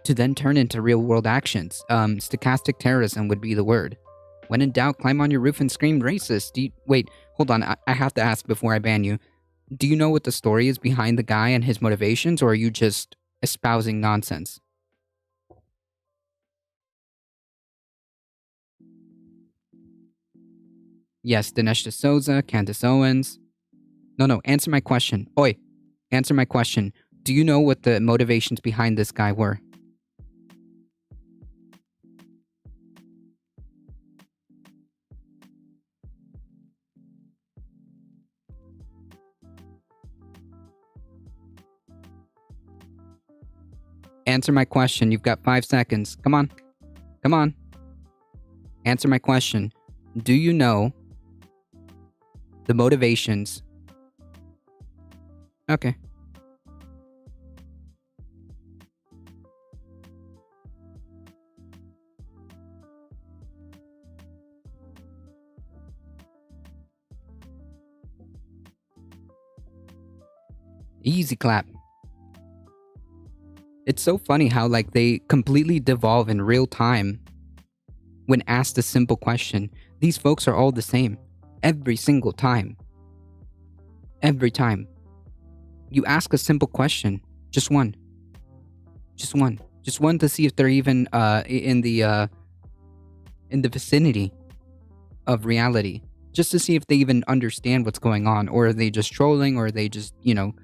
to then turn into real-world actions. Stochastic terrorism would be the word. When in doubt, climb on your roof and scream racist. Wait, hold on. I have to ask before I ban you. Do you know what the story is behind the guy and his motivations, or are you just espousing nonsense? Yes, Dinesh D'Souza, Candace Owens. No, answer my question. Oi, answer my question. Do you know what the motivations behind this guy were? Answer my question. You've got 5 seconds. Come on. Come on. Answer my question. Do you know the motivations? Okay. Easy clap. It's so funny how, like, they completely devolve in real time when asked a simple question. These folks are all the same. Every single time. Every time. You ask a simple question. Just one. Just one. Just one to see if they're even in the vicinity of reality. Just to see if they even understand what's going on. Or are they just trolling, or are they just, you know...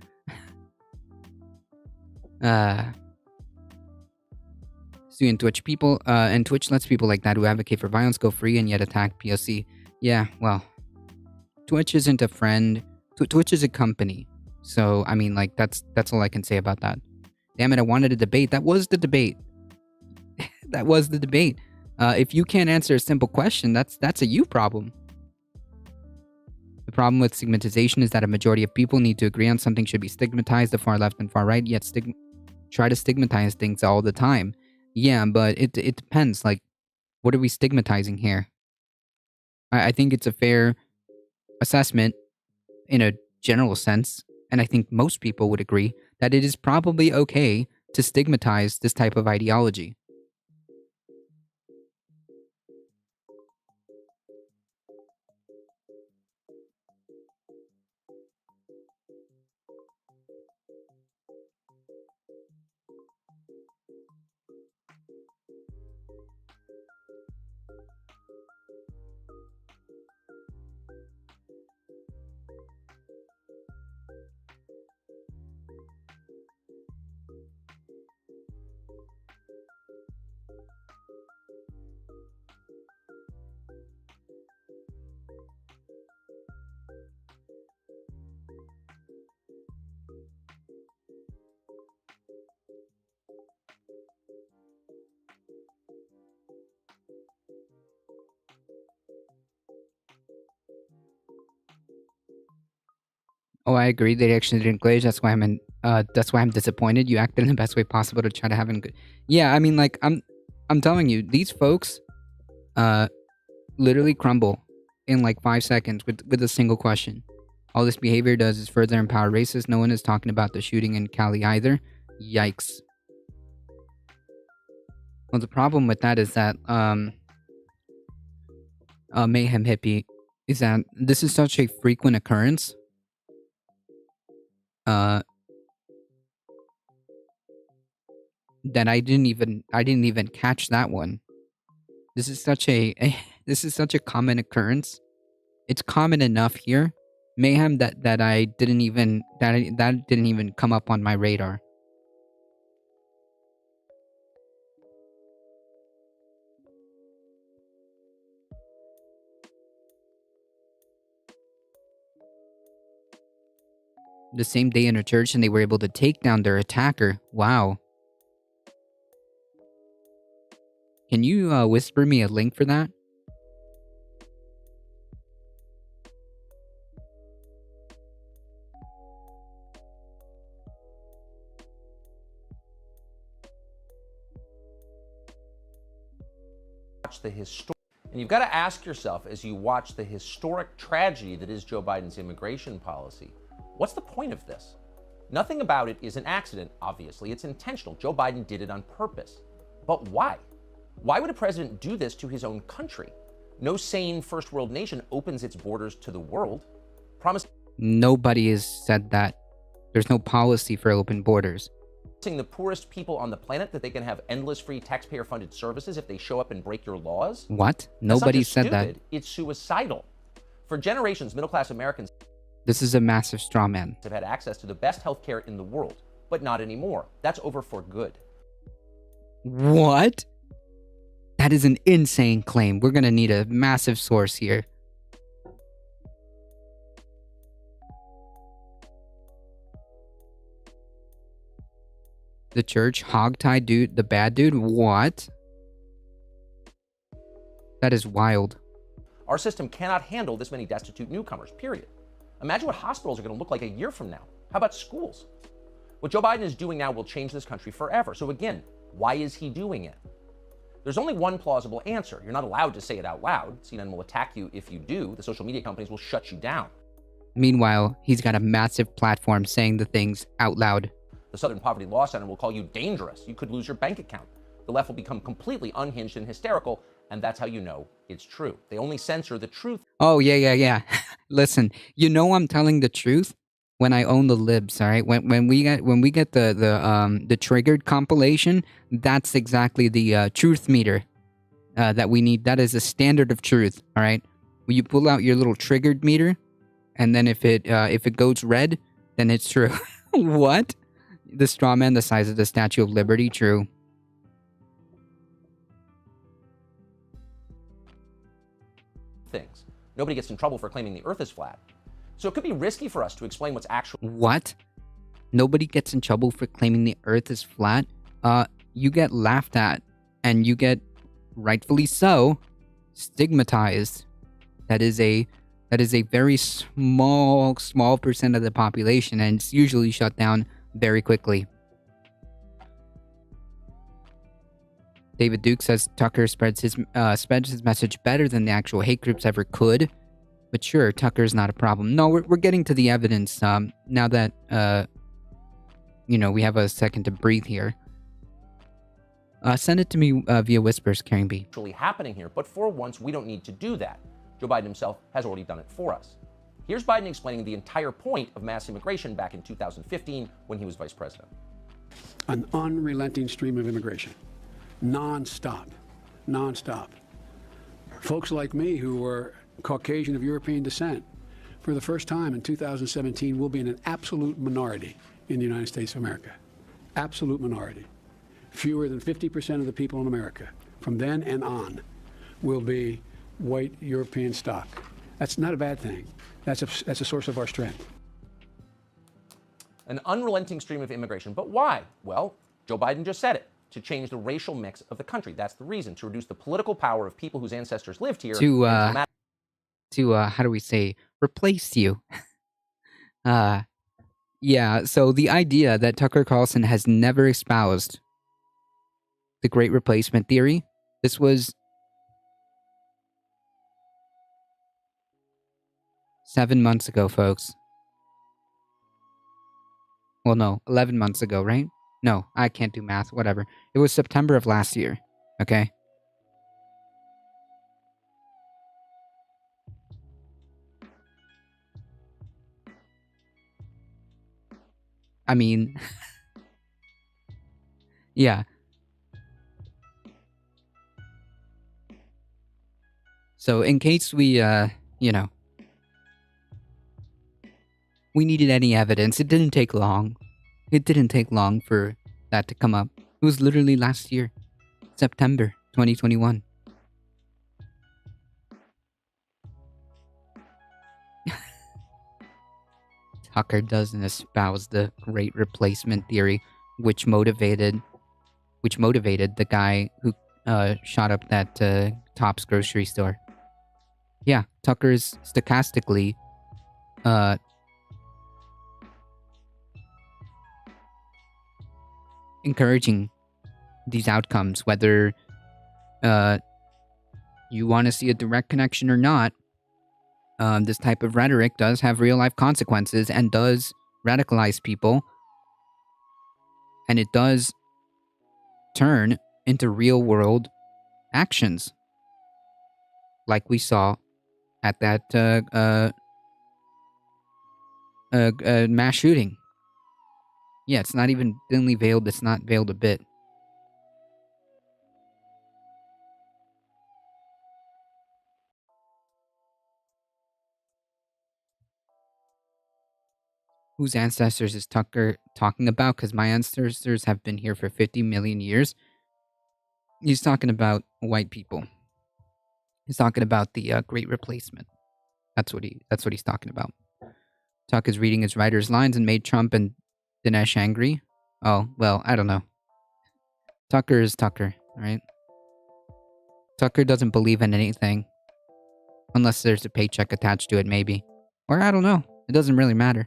in Twitch, people, and Twitch lets people like that who advocate for violence go free and yet attack POC. Yeah, well, Twitch isn't a friend. Twitch is a company. So, I mean, like, that's all I can say about that. Damn it, I wanted a debate. That was the debate. That was the debate. If you can't answer a simple question, that's a you problem. The problem with stigmatization is that a majority of people need to agree on something should be stigmatized, the far left and far right, yet try to stigmatize things all the time. Yeah, but it depends. Like, what are we stigmatizing here? I think it's a fair assessment in a general sense, and I think most people would agree that it is probably okay to stigmatize this type of ideology. Oh, I agree. They actually didn't glaze. That's why that's why I'm disappointed. You acted in the best way possible to try to have a good. Yeah, I mean, like I'm telling you, these folks, uh, literally crumble in like 5 seconds with a single question. All this behavior does is further empower racists. No one is talking about the shooting in Cali either. Yikes. Well, the problem with that is that mayhem hippie is that this is such a frequent occurrence. Uh, that I didn't even catch that one. This is such this is such a common occurrence. It's common enough here. Mayhem that I didn't even that didn't even come up on my radar. The same day in a church, and they were able to take down their attacker. Wow. Can you whisper me a link for that? And you've got to ask yourself as you watch the historic tragedy that is Joe Biden's immigration policy, what's the point of this? Nothing about it is an accident, obviously. It's intentional. Joe Biden did it on purpose. But why? Why would a president do this to his own country? No sane first world nation opens its borders to the world. Nobody has said that. There's no policy for open borders. The poorest people on the planet that they can have endless free taxpayer funded services if they show up and break your laws? What? Nobody said that. It's suicidal. For generations, middle class Americans This is a massive straw man. have had access to the best healthcare in the world, but not anymore. That's over for good. What? That is an insane claim. We're gonna need a massive source here. The church, hogtie dude, the bad dude? What? That is wild. Our system cannot handle this many destitute newcomers, period. Imagine what hospitals are going to look like a year from now. How about schools? What Joe Biden is doing now will change this country forever. So again, why is he doing it? There's only one plausible answer. You're not allowed to say it out loud. CNN will attack you if you do. The social media companies will shut you down. Meanwhile, he's got a massive platform saying the things out loud. The Southern Poverty Law Center will call you dangerous. You could lose your bank account. The left will become completely unhinged and hysterical, and that's how you know it's true. They only censor the truth. Oh, yeah. Listen, you know I'm telling the truth when I own the libs, all right? When we get the triggered compilation, that's exactly the truth meter that we need. That is a standard of truth, all right? When you pull out your little triggered meter, and then if it goes red, then it's true. What? The straw man the size of the Statue of Liberty? True. Things. Nobody gets in trouble for claiming the earth is flat. So it could be risky for us to explain what's actually. What? Nobody gets in trouble for claiming the earth is flat? You get laughed at, and you get, rightfully so, stigmatized. That is a very small percent of the population, and it's usually shut down very quickly. David Duke says Tucker spreads his message better than the actual hate groups ever could. But sure, Tucker's not a problem. No, we're getting to the evidence now that, we have a second to breathe here. Send it to me via whispers, Carrying B. Actually happening here, but for once, we don't need to do that. Joe Biden himself has already done it for us. Here's Biden explaining the entire point of mass immigration back in 2015 when he was vice president. An unrelenting stream of immigration, nonstop. Folks like me who were Caucasian of European descent, for the first time in 2017, will be in an absolute minority in the United States of America. Absolute minority. Fewer than 50% of the people in America, from then and on, will be white European stock. That's not a bad thing. That's a source of our strength. An unrelenting stream of immigration. But why? Well, Joe Biden just said it. To change the racial mix of the country. That's the reason. To reduce the political power of people whose ancestors lived here. To how do we say, replace you. Yeah, so the idea that Tucker Carlson has never espoused the Great Replacement theory, this was 7 months ago, folks. Well, no, 11 months ago, right? No, I can't do math, whatever. It was September of last year, okay? I mean, yeah. So in case we, we needed any evidence, it didn't take long. It didn't take long for that to come up. It was literally last year, September 2021. Tucker doesn't espouse the Great Replacement theory, which motivated the guy who shot up that Tops grocery store. Yeah, Tucker's stochastically encouraging these outcomes, whether you want to see a direct connection or not. This type of rhetoric does have real-life consequences and does radicalize people. And it does turn into real-world actions. Like we saw at that mass shooting. Yeah, it's not even thinly veiled. It's not veiled a bit. Whose ancestors is Tucker talking about? Because my ancestors have been here for 50 million years. He's talking about white people. He's talking about the Great Replacement. That's what he's talking about. Tuck is reading his writer's lines and made Trump and Dinesh angry. Oh, well, I don't know. Tucker is Tucker, right? Tucker doesn't believe in anything. Unless there's a paycheck attached to it, maybe. Or I don't know. It doesn't really matter.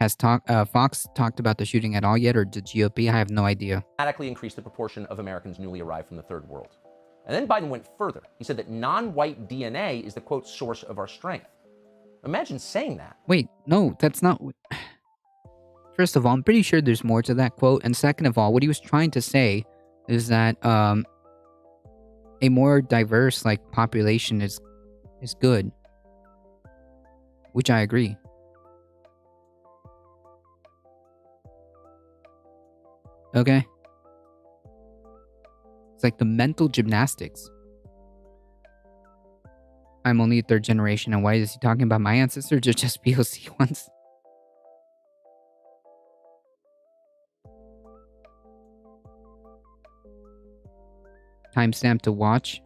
Has Fox talked about the shooting at all yet, or did GOP? I have no idea. Dramatically increased the proportion of Americans newly arrived from the third world. And then Biden went further. He said that non-white DNA is the, quote, source of our strength. Imagine saying that. Wait, no, that's not... First of all, I'm pretty sure there's more to that quote. And second of all, what he was trying to say is that a more diverse, population is good. Which I agree. Okay? It's like the mental gymnastics. I'm only a third generation, and why is he talking about my ancestors or just POC ones? Timestamp to watch.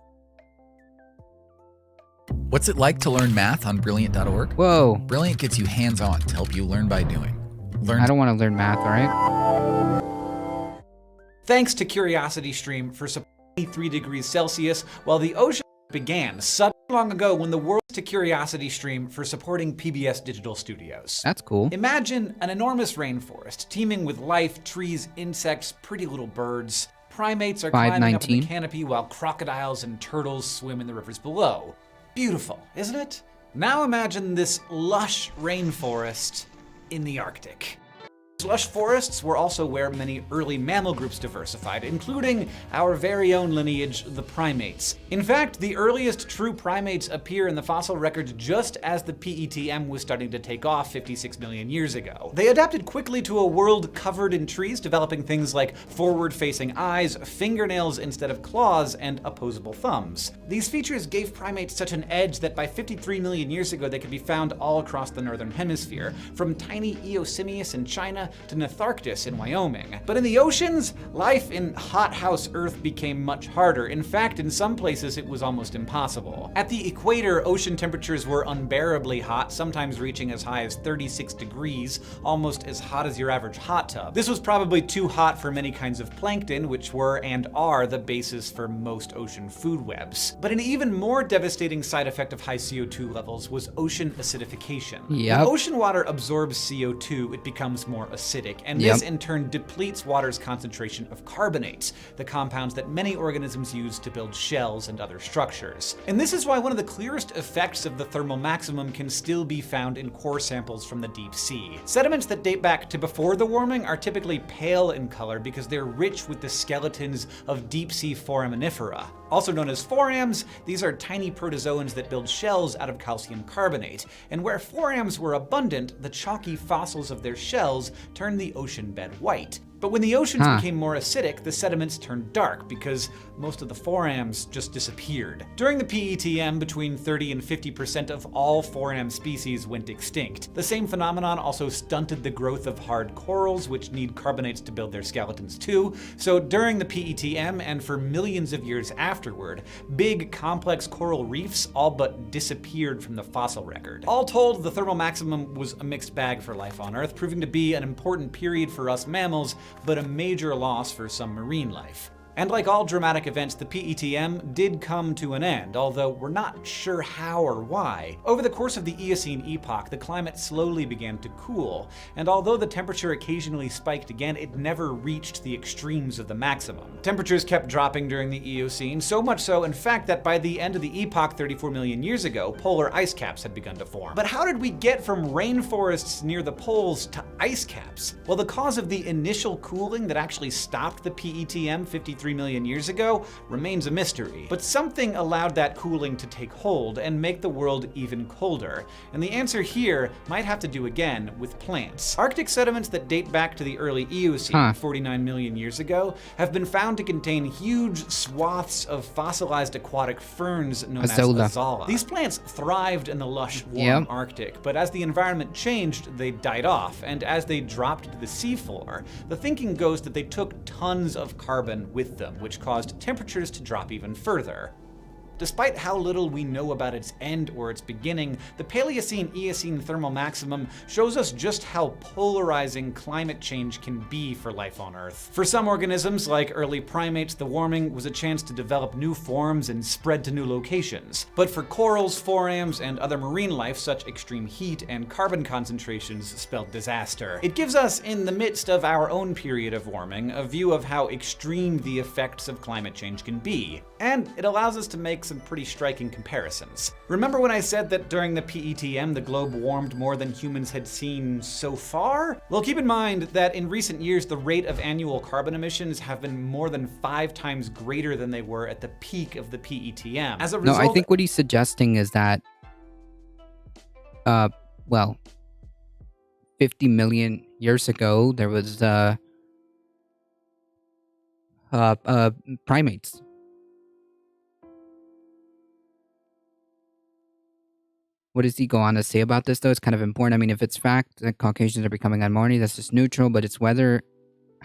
What's it like to learn math on Brilliant.org? Whoa. Brilliant gets you hands-on to help you learn by doing. I don't want to learn math, alright? Thanks to CuriosityStream for supporting 3 degrees Celsius while the ocean began so long ago when the world to CuriosityStream for supporting PBS Digital Studios. That's cool. Imagine an enormous rainforest teeming with life, trees, insects, pretty little birds, primates are climbing up in 519. the canopy while crocodiles and turtles swim in the rivers below. Beautiful, isn't it? Now imagine this lush rainforest in the Arctic. Lush forests were also where many early mammal groups diversified, including our very own lineage, the primates. In fact, the earliest true primates appear in the fossil records just as the PETM was starting to take off 56 million years ago. They adapted quickly to a world covered in trees, developing things like forward-facing eyes, fingernails instead of claws, and opposable thumbs. These features gave primates such an edge that by 53 million years ago they could be found all across the northern hemisphere, from tiny Eosimius in China to Neotharctus in Wyoming. But in the oceans, life in hothouse Earth became much harder. In fact, in some places it was almost impossible. At the equator, ocean temperatures were unbearably hot, sometimes reaching as high as 36 degrees, almost as hot as your average hot tub. This was probably too hot for many kinds of plankton, which were and are the basis for most ocean food webs. But an even more devastating side effect of high CO2 levels was ocean acidification. Yep. When ocean water absorbs CO2, it becomes more acidic, and this in turn depletes water's concentration of carbonates, the compounds that many organisms use to build shells and other structures. And this is why one of the clearest effects of the thermal maximum can still be found in core samples from the deep sea. Sediments that date back to before the warming are typically pale in color because they're rich with the skeletons of deep sea foraminifera. Also known as forams, these are tiny protozoans that build shells out of calcium carbonate. And where forams were abundant, the chalky fossils of their shells turned the ocean bed white. But when the oceans became more acidic, the sediments turned dark because most of the forams just disappeared. During the PETM, between 30 and 50% of all foram species went extinct. The same phenomenon also stunted the growth of hard corals, which need carbonates to build their skeletons too. So during the PETM and for millions of years afterward, big complex coral reefs all but disappeared from the fossil record. All told, the thermal maximum was a mixed bag for life on Earth, proving to be an important period for us mammals, but a major loss for some marine life. And like all dramatic events, the PETM did come to an end, although we're not sure how or why. Over the course of the Eocene epoch, the climate slowly began to cool, and although the temperature occasionally spiked again, it never reached the extremes of the maximum. Temperatures kept dropping during the Eocene, so much so, in fact, that by the end of the epoch 34 million years ago, polar ice caps had begun to form. But how did we get from rainforests near the poles to ice caps? Well, the cause of the initial cooling that actually stopped the PETM 53 million years ago remains a mystery. But something allowed that cooling to take hold and make the world even colder. And the answer here might have to do again with plants. Arctic sediments that date back to the early Eocene, 49 million years ago, have been found to contain huge swaths of fossilized aquatic ferns known as azala. These plants thrived in the lush, warm Arctic, but as the environment changed, they died off. And as they dropped to the seafloor, the thinking goes that they took tons of carbon with them, which caused temperatures to drop even further. Despite how little we know about its end or its beginning, the Paleocene-Eocene thermal maximum shows us just how polarizing climate change can be for life on Earth. For some organisms, like early primates, the warming was a chance to develop new forms and spread to new locations. But for corals, forams, and other marine life, such extreme heat and carbon concentrations spelled disaster. It gives us, in the midst of our own period of warming, a view of how extreme the effects of climate change can be. And it allows us to make some pretty striking comparisons. Remember when I said that during the PETM the globe warmed more than humans had seen so far? Well, keep in mind that in recent years the rate of annual carbon emissions have been more than 5 times greater than they were at the peak of the PETM. As a result, I think what he's suggesting is that, 50 million years ago there was primates. What does he go on to say about this, though? It's kind of important. I mean, if it's fact that Caucasians are becoming unmarny, that's just neutral, but it's whether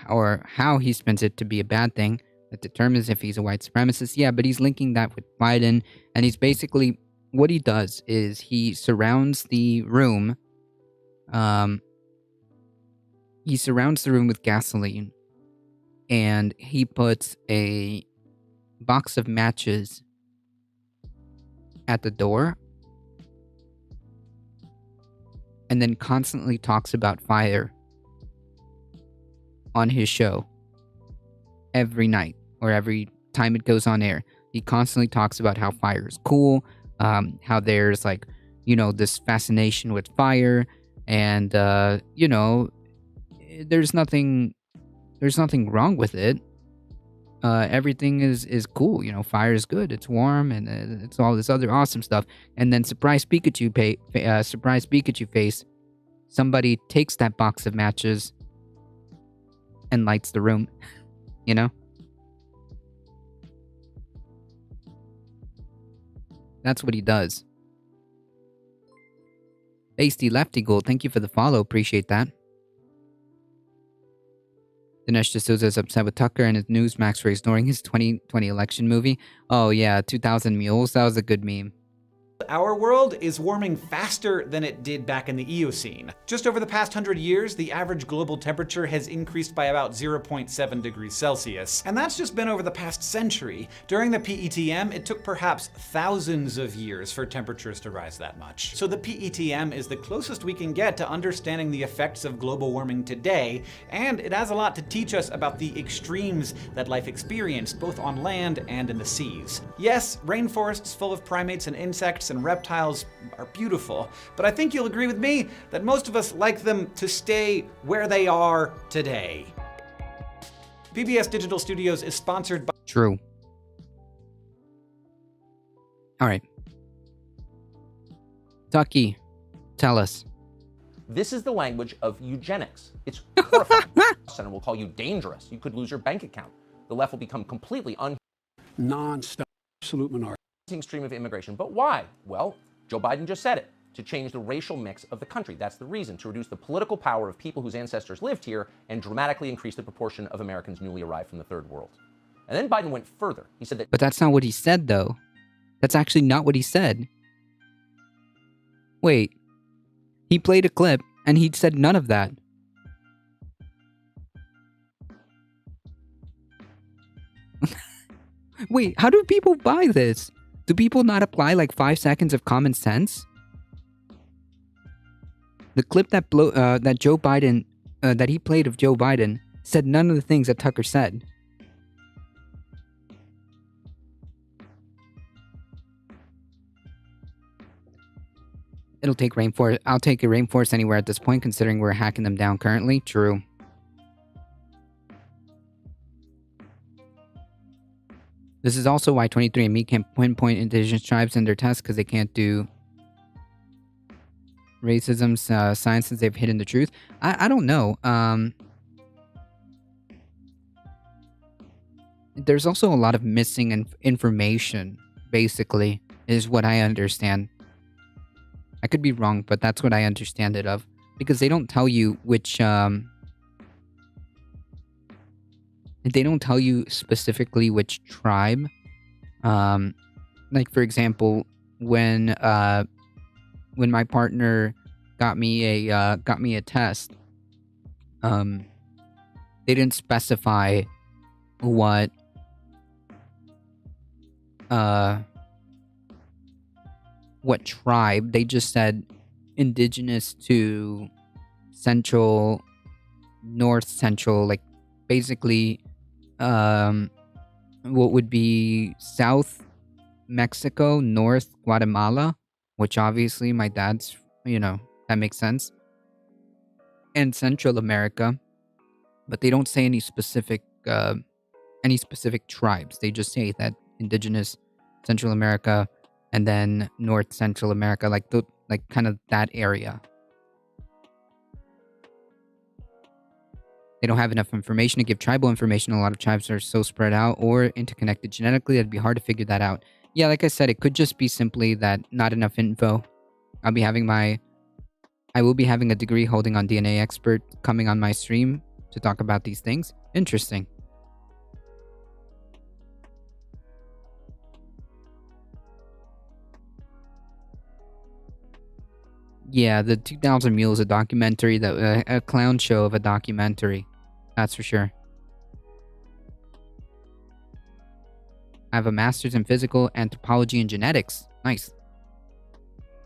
or how he spends it to be a bad thing that determines if he's a white supremacist. Yeah, but he's linking that with Biden, and he's basically, what he does is he surrounds the room, with gasoline, and he puts a box of matches at the door, and then constantly talks about fire on his show every night. or every time it goes on air. He constantly talks about how fire is cool, how there's like, this fascination with fire, and there's nothing wrong with it. Everything is cool. Fire is good. It's warm, and it's all this other awesome stuff. And then surprise Pikachu face. Somebody takes that box of matches and lights the room. That's what he does. Basty Lefty Gold, thank you for the follow. Appreciate that. Dinesh D'Souza is upset with Tucker and his Newsmax for ignoring his 2020 election movie. Oh yeah, 2000 Mules. That was a good meme. Our world is warming faster than it did back in the Eocene. Just over the past 100 years, the average global temperature has increased by about 0.7 degrees Celsius. And that's just been over the past century. During the PETM, it took perhaps thousands of years for temperatures to rise that much. So the PETM is the closest we can get to understanding the effects of global warming today, and it has a lot to teach us about the extremes that life experienced, both on land and in the seas. Yes, rainforests full of primates and insects and reptiles are beautiful, but I think you'll agree with me that most of us like them to stay where they are today. PBS Digital Studios is sponsored by... True. All right. Tucky, tell us. This is the language of eugenics. It's horrifying. Senator will call you dangerous. You could lose your bank account. The left will become completely Non-stop, absolute minority. stream of immigration. But why? Well, Joe Biden just said it. To change the racial mix of the country. That's the reason. To reduce the political power of people whose ancestors lived here and dramatically increase the proportion of Americans newly arrived from the third world. And then Biden went further. He said that... But that's not what he said, though. That's actually not what he said. Wait. He played a clip, and he said none of that. Wait, how do people buy this? Do people not apply like 5 seconds of common sense? The clip that Joe Biden, that he played of Joe Biden, said none of the things that Tucker said. It'll take rainforest. I'll take a rainforest anywhere at this point, considering we're hacking them down currently. True. This is also why 23andMe can't pinpoint indigenous tribes in their tests, because they can't do racism science since they've hidden the truth. I don't know. There's also a lot of missing information, basically, is what I understand. I could be wrong, but that's what I understand it of. Because they don't tell you which... They don't tell you specifically which tribe. Like, for example, when my partner got me a test, they didn't specify what tribe. They just said indigenous to central, north central, like basically what would be South Mexico, North Guatemala, which obviously my dad's, that makes sense, and Central America, but they don't say any specific tribes. They just say that indigenous Central America and then North Central America, like kind of that area. They don't have enough information to give tribal information. A lot of tribes are so spread out or interconnected genetically, it'd be hard to figure that out. Yeah, like I said, it could just be simply that not enough info. I will be having a degree holding on DNA expert coming on my stream to talk about these things. Interesting. Yeah, the 2000 Mules, a documentary, a clown show of a documentary. That's for sure. I have a master's in physical anthropology and genetics. Nice.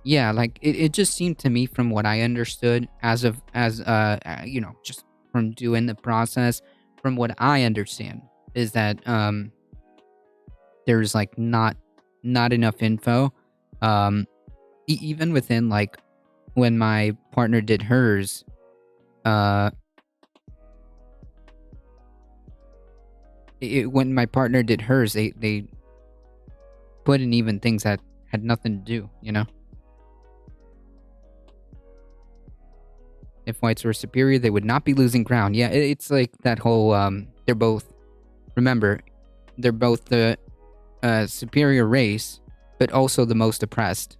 Yeah, like it just seemed to me from what I understood just from doing the process, from what I understand, is that there's like not enough info. Even within like when my partner did hers, when my partner did hers, they put in even things that had nothing to do, you know? If whites were superior, they would not be losing ground. Yeah, it's like that whole, they're both, remember, they're both the superior race, but also the most oppressed.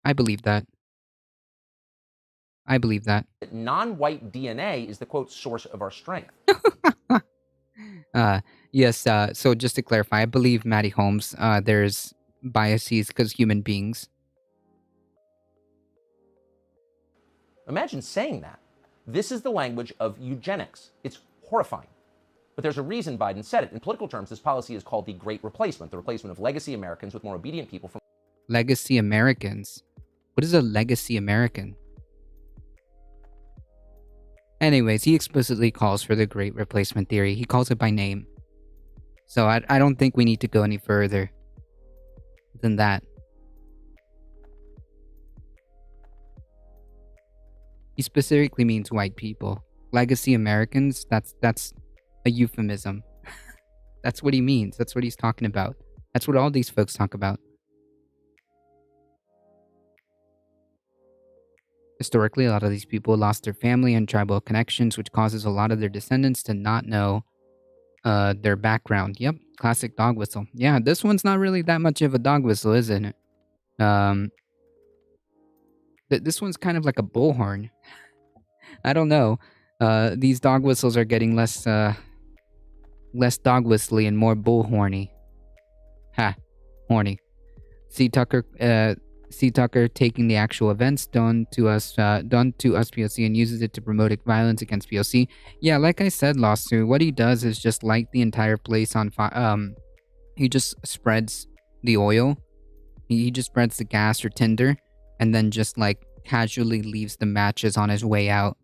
I believe that. I believe that. Non-white DNA is the, quote, source of our strength. Yes, so just to clarify, I believe Maddie Holmes, there's biases because human beings. Imagine saying that. This is the language of eugenics. It's horrifying. But there's a reason Biden said it. In political terms, this policy is called the Great Replacement, the replacement of legacy Americans with more obedient people from... Legacy Americans? What is a legacy American? Anyways, he explicitly calls for the Great Replacement theory. He calls it by name. So I don't think we need to go any further than that. He specifically means white people. Legacy Americans, that's a euphemism. That's what he means. That's what he's talking about. That's what all these folks talk about. Historically, a lot of these people lost their family and tribal connections, which causes a lot of their descendants to not know their background. Yep, classic dog whistle. Yeah, this one's not really that much of a dog whistle, isn't it? This one's kind of like a bullhorn. I don't know. These dog whistles are getting less dog whistly and more bullhorny. Ha, horny. See Tucker taking the actual events done to us POC and uses it to promote violence against POC. Yeah, like I said, Lawsuit, what he does is just light the entire place on fire. He just spreads the oil. He just spreads the gas or tinder and then just like casually leaves the matches on his way out.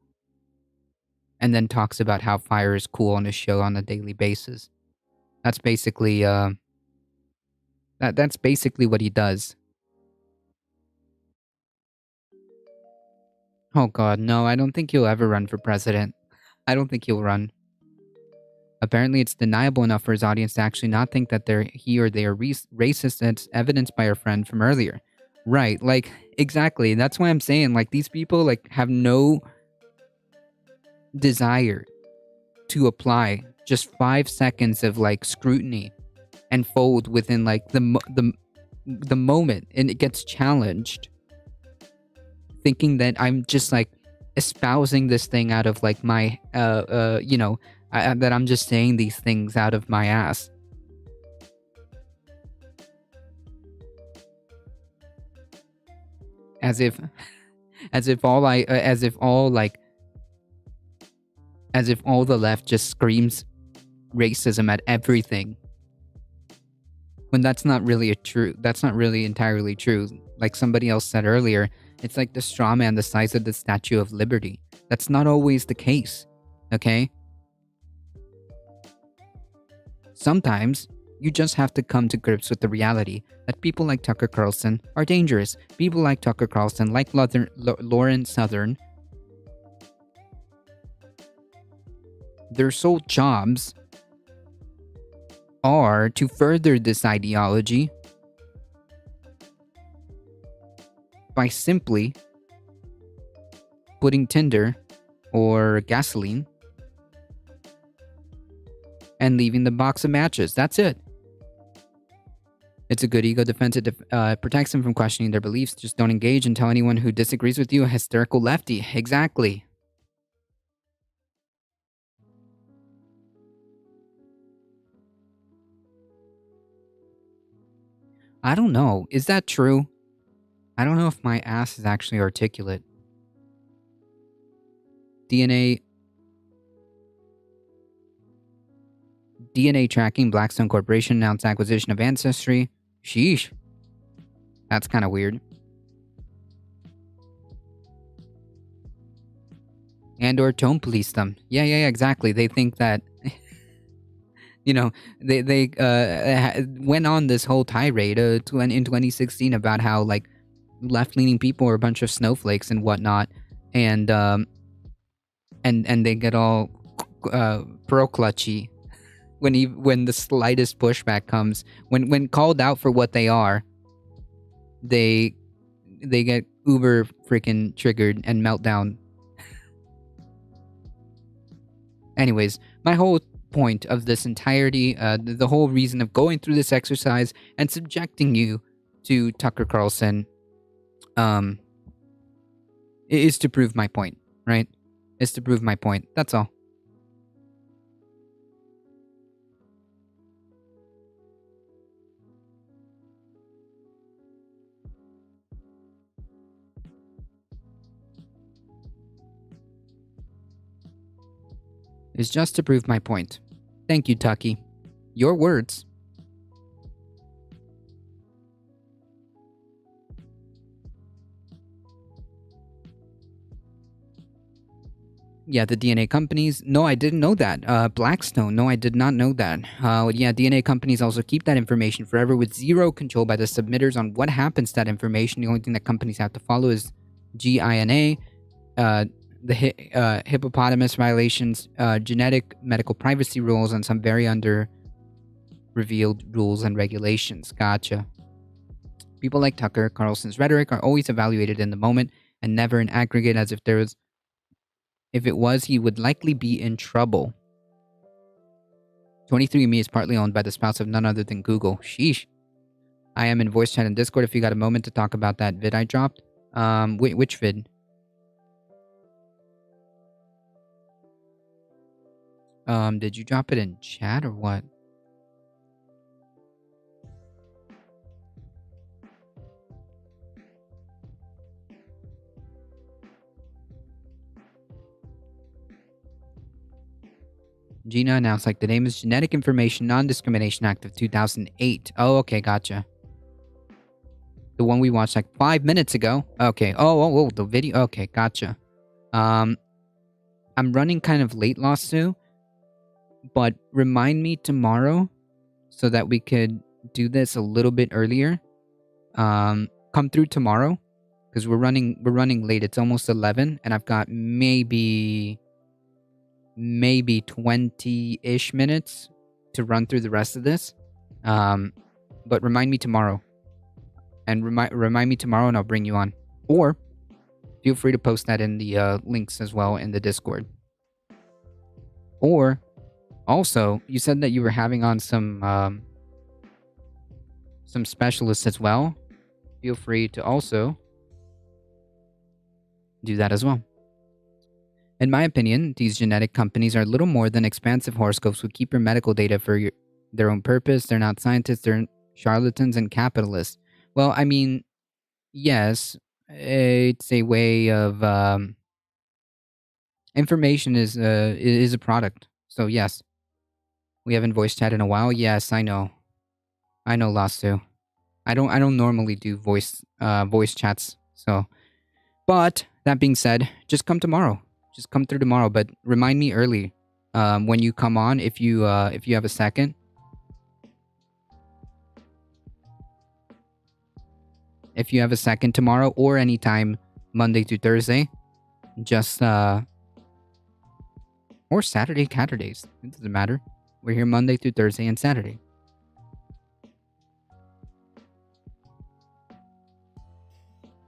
And then talks about how fire is cool on his show on a daily basis. That's basically that's basically what he does. Oh god, no, I don't think he'll ever run for president. I don't think he'll run. Apparently, it's deniable enough for his audience to actually not think that he or they are racist, as evidenced by our friend from earlier. Right, like, exactly. That's why I'm saying, like, these people, like, have no desire to apply just 5 seconds of, like, scrutiny and fold within, like, the moment, and it gets challenged. Thinking that I'm just like espousing this thing out of like my, that I'm just saying these things out of my ass. As if all the left just screams racism at everything. When that's not really entirely true. Like somebody else said earlier, it's like the straw man the size of the Statue of Liberty. That's not always the case, okay? Sometimes, you just have to come to grips with the reality that people like Tucker Carlson are dangerous. People like Tucker Carlson, like Lauren Southern, their sole jobs are to further this ideology by simply putting tinder or gasoline and leaving the box of matches. That's it. It's a good ego defense. It protects them from questioning their beliefs. Just don't engage and tell anyone who disagrees with you a hysterical lefty. Exactly. I don't know. Is that true? I don't know if my ass is actually articulate. DNA tracking. Blackstone Corporation announced acquisition of Ancestry. Sheesh. That's kind of weird. And or tone police them. Yeah, exactly. They think that, you know, they went on this whole tirade in 2016 about how, like, left-leaning people are a bunch of snowflakes and whatnot, and they get all pro-clutchy when the slightest pushback comes. When called out for what they are, they get uber freaking triggered and meltdown. Anyways, my whole point of this entirety, the whole reason of going through this exercise and subjecting you to Tucker Carlson, is to prove my point, right? Is to prove my point. That's all. Is just to prove my point. Thank you, Tucky. Your words. Yeah, the DNA companies. No, I didn't know that. Blackstone. No, I did not know that. Yeah, DNA companies also keep that information forever with zero control by the submitters on what happens to that information. The only thing that companies have to follow is GINA, the hippopotamus violations, genetic medical privacy rules, and some very under-revealed rules and regulations. Gotcha. People like Tucker Carlson's rhetoric are always evaluated in the moment and never in aggregate, as if it was, he would likely be in trouble. 23andMe is partly owned by the spouse of none other than Google. Sheesh. I am in voice chat and Discord if you got a moment to talk about that vid I dropped. Which vid? Did you drop it in chat or what? Gina announced, like, the name is Genetic Information Non-Discrimination Act of 2008. Oh, okay, gotcha. The one we watched like 5 minutes ago. Okay. Oh, the video. Okay, gotcha. I'm running kind of late, Lasso, but remind me tomorrow so that we could do this a little bit earlier. Come through tomorrow because we're running late. It's almost 11, and I've got maybe 20-ish minutes to run through the rest of this. But remind me tomorrow. And remind me tomorrow and I'll bring you on. Or feel free to post that in the links as well in the Discord. Or also, you said that you were having on some specialists as well. Feel free to also do that as well. In my opinion, these genetic companies are little more than expansive horoscopes who keep your medical data for their own purpose. They're not scientists, they're charlatans and capitalists. Well, I mean, yes, it's a way of information is a product. So yes, we haven't voice chat in a while. Yes, I know, Lasso. I don't normally do voice chats. So, but that being said, just come tomorrow. Just come through tomorrow. But remind me early when you come on if you have a second. If you have a second tomorrow or anytime Monday through Thursday, just or Saturday, Saturdays. It doesn't matter. We're here Monday through Thursday and Saturday.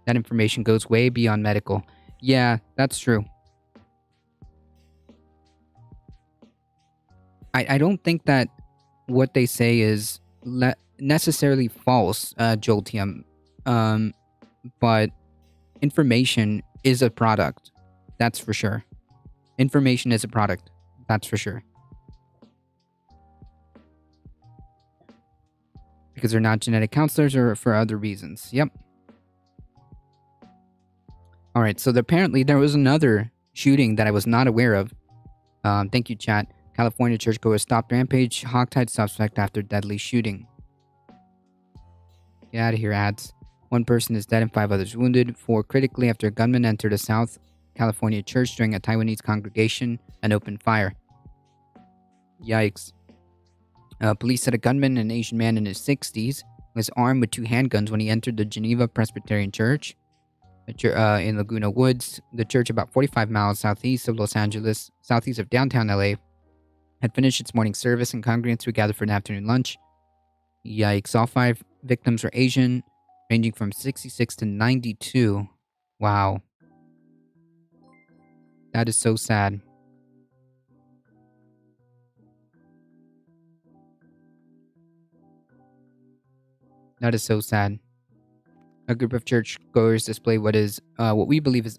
That information goes way beyond medical. Yeah, that's true. I don't think that what they say is necessarily false, Joltium. But information is a product. That's for sure. Information is a product. That's for sure. Because they're not genetic counselors or for other reasons. Yep. Alright, so apparently there was another shooting that I was not aware of. Thank you, chat. California churchgoer stopped rampage. Hogtied suspect after deadly shooting. Get out of here, ads. 1 person is dead and 5 others wounded. 4 critically after a gunman entered a South California church during a Taiwanese congregation and opened fire. Yikes. Police said a gunman, an Asian man in his 60s, was armed with 2 handguns when he entered the Geneva Presbyterian Church in Laguna Woods. The church, about 45 miles southeast of Los Angeles, southeast of downtown LA, had finished its morning service, and congregants would gather for an afternoon lunch. Yikes. All 5 victims were Asian, ranging from 66 to 92. Wow. That is so sad. That is so sad. A group of churchgoers displayed what we believe is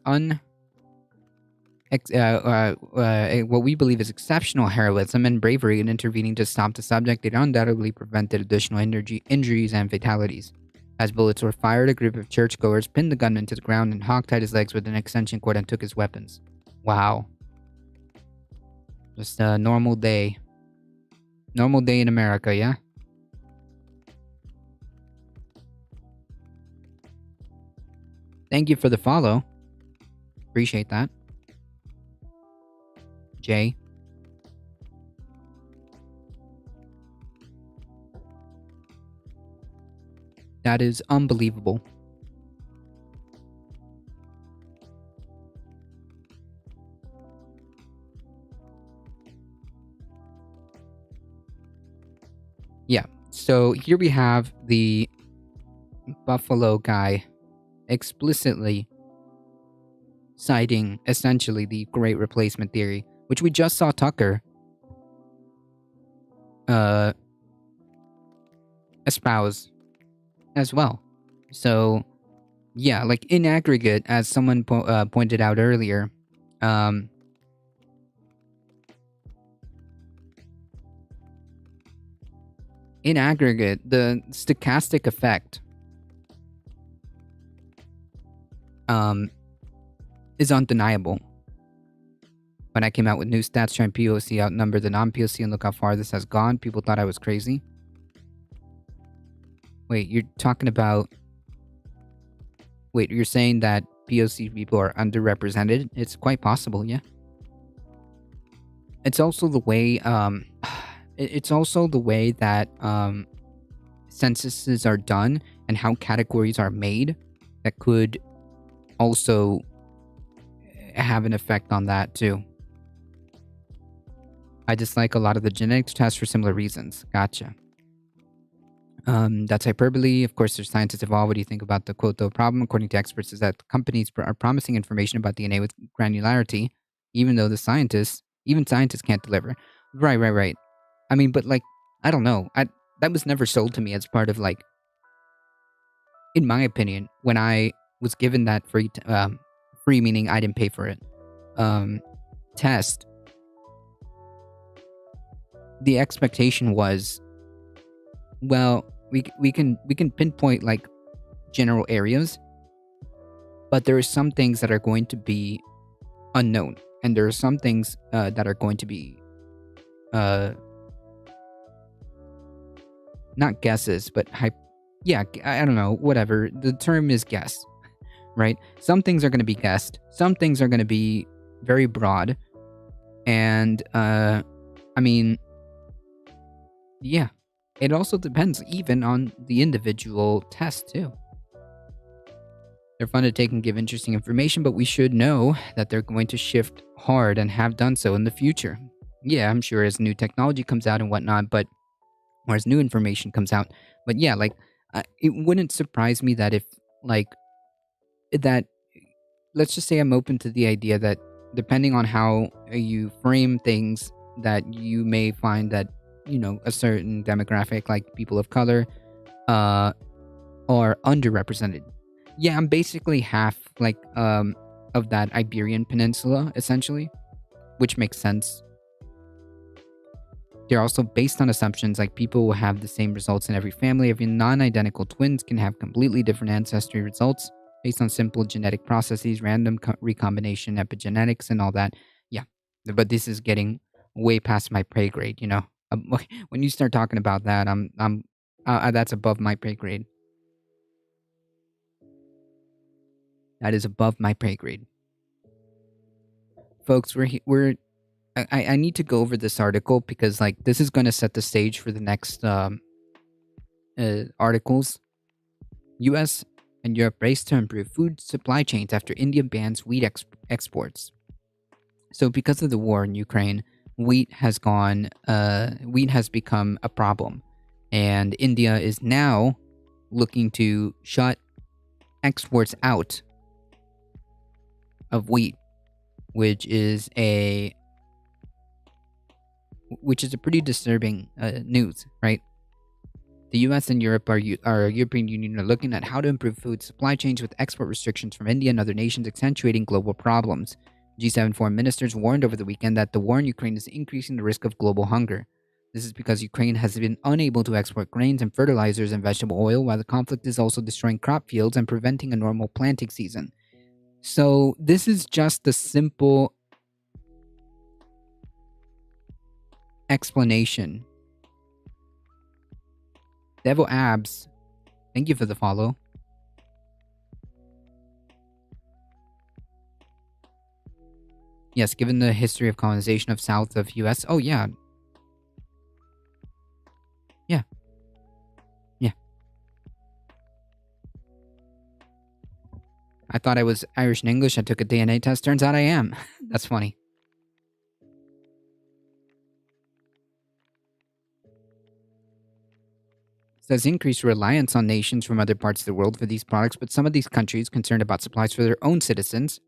exceptional heroism and bravery in intervening to stop the subject. It undoubtedly prevented additional injuries and fatalities. As bullets were fired, a group of churchgoers pinned the gunman to the ground and hogtied his legs with an extension cord and took his weapons. Wow. Just a normal day. Normal day in America, yeah? Thank you for the follow. Appreciate that. Jay. That is unbelievable. Yeah, so here we have the Buffalo guy explicitly citing essentially the Great Replacement Theory, which we just saw Tucker espouse as well. So, yeah, like in aggregate, as someone pointed out earlier, in aggregate, the stochastic effect is undeniable. When I came out with new stats showing POC outnumber the non-POC and look how far this has gone, people thought I was crazy. Wait, you're talking about... Wait, you're saying that POC people are underrepresented? It's quite possible, yeah. It's also the way, that censuses are done and how categories are made that could also have an effect on that too. I dislike a lot of the genetics tests for similar reasons. Gotcha. That's hyperbole. Of course, there's scientists involved. What do you think about the quote, though? Problem, according to experts, is that companies are promising information about DNA with granularity, even though scientists can't deliver. Right. I mean, but like, I don't know. That was never sold to me as part of like, in my opinion, when I was given that free meaning I didn't pay for it, test, the expectation was, well, we can pinpoint like general areas, but there are some things that are going to be unknown, and there are some things that are going to be not guesses, but I don't know, whatever. The term is guess, right? Some things are going to be guessed. Some things are going to be very broad. And, I mean, yeah, it also depends even on the individual test, too. They're fun to take and give interesting information, but we should know that they're going to shift hard and have done so in the future. Yeah, I'm sure as new technology comes out and whatnot, or as new information comes out. But yeah, like, it wouldn't surprise me that if, like, that, let's just say I'm open to the idea that depending on how you frame things, that you may find that, you know, a certain demographic, like people of color, are underrepresented. Yeah, I'm basically half, like, of that Iberian Peninsula, essentially, which makes sense. They're also based on assumptions like people will have the same results in every family. Every non-identical twins can have completely different ancestry results based on simple genetic processes, random recombination, epigenetics, and all that. Yeah, but this is getting way past my pay grade, you know. When you start talking about that, I'm that's above my pay grade. That is above my pay grade. Folks, I need to go over this article because like this is going to set the stage for the next articles. U.S. and Europe race to improve food supply chains after India bans wheat exports. So because of the war in Ukraine, wheat has become a problem, and India is now looking to shut exports out of wheat, which is a pretty disturbing news, right? The U.S. and Europe our European Union are looking at how to improve food supply chains with export restrictions from India and other nations accentuating global problems. G7 foreign ministers warned over the weekend that the war in Ukraine is increasing the risk of global hunger. This is because Ukraine has been unable to export grains and fertilizers and vegetable oil, while the conflict is also destroying crop fields and preventing a normal planting season. So this is just a simple explanation. Devil Abs, thank you for the follow. Yes, given the history of colonization of south of US. Oh, yeah. Yeah. Yeah. I thought I was Irish and English. I took a DNA test. Turns out I am. That's funny. Says increased reliance on nations from other parts of the world for these products, but some of these countries, concerned about supplies for their own citizens,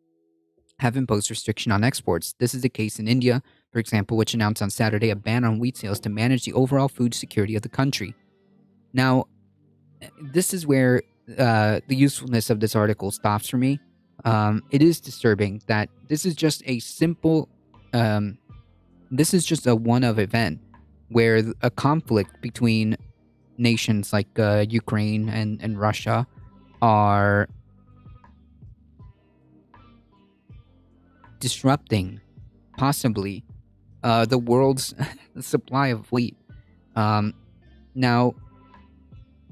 have imposed restriction on exports. This is the case in India, for example, which announced on Saturday a ban on wheat sales to manage the overall food security of the country. Now, this is where the usefulness of this article stops for me. It is disturbing that this is just a simple, this is just a one-of event where a conflict between nations like Ukraine and Russia are disrupting, possibly, the world's supply of wheat. Now,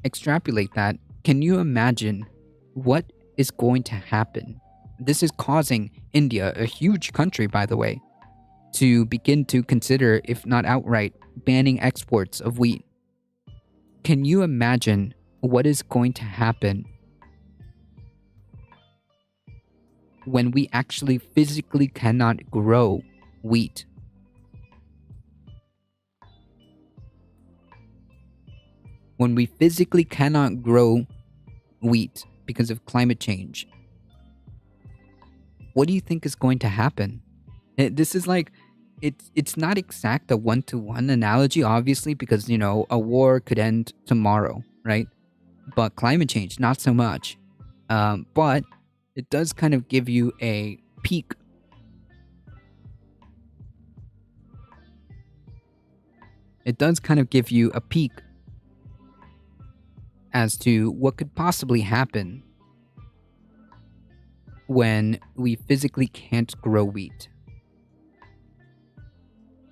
extrapolate that. Can you imagine what is going to happen? This is causing India, a huge country, by the way, to begin to consider, if not outright, banning exports of wheat. Can you imagine what is going to happen when we actually physically cannot grow wheat? When we physically cannot grow wheat because of climate change, what do you think is going to happen? This is like, it's not exact a one-to-one analogy, obviously, because, you know, a war could end tomorrow, right? But climate change, not so much. But it does kind of give you a peek. It does kind of give you a peek as to what could possibly happen when we physically can't grow wheat.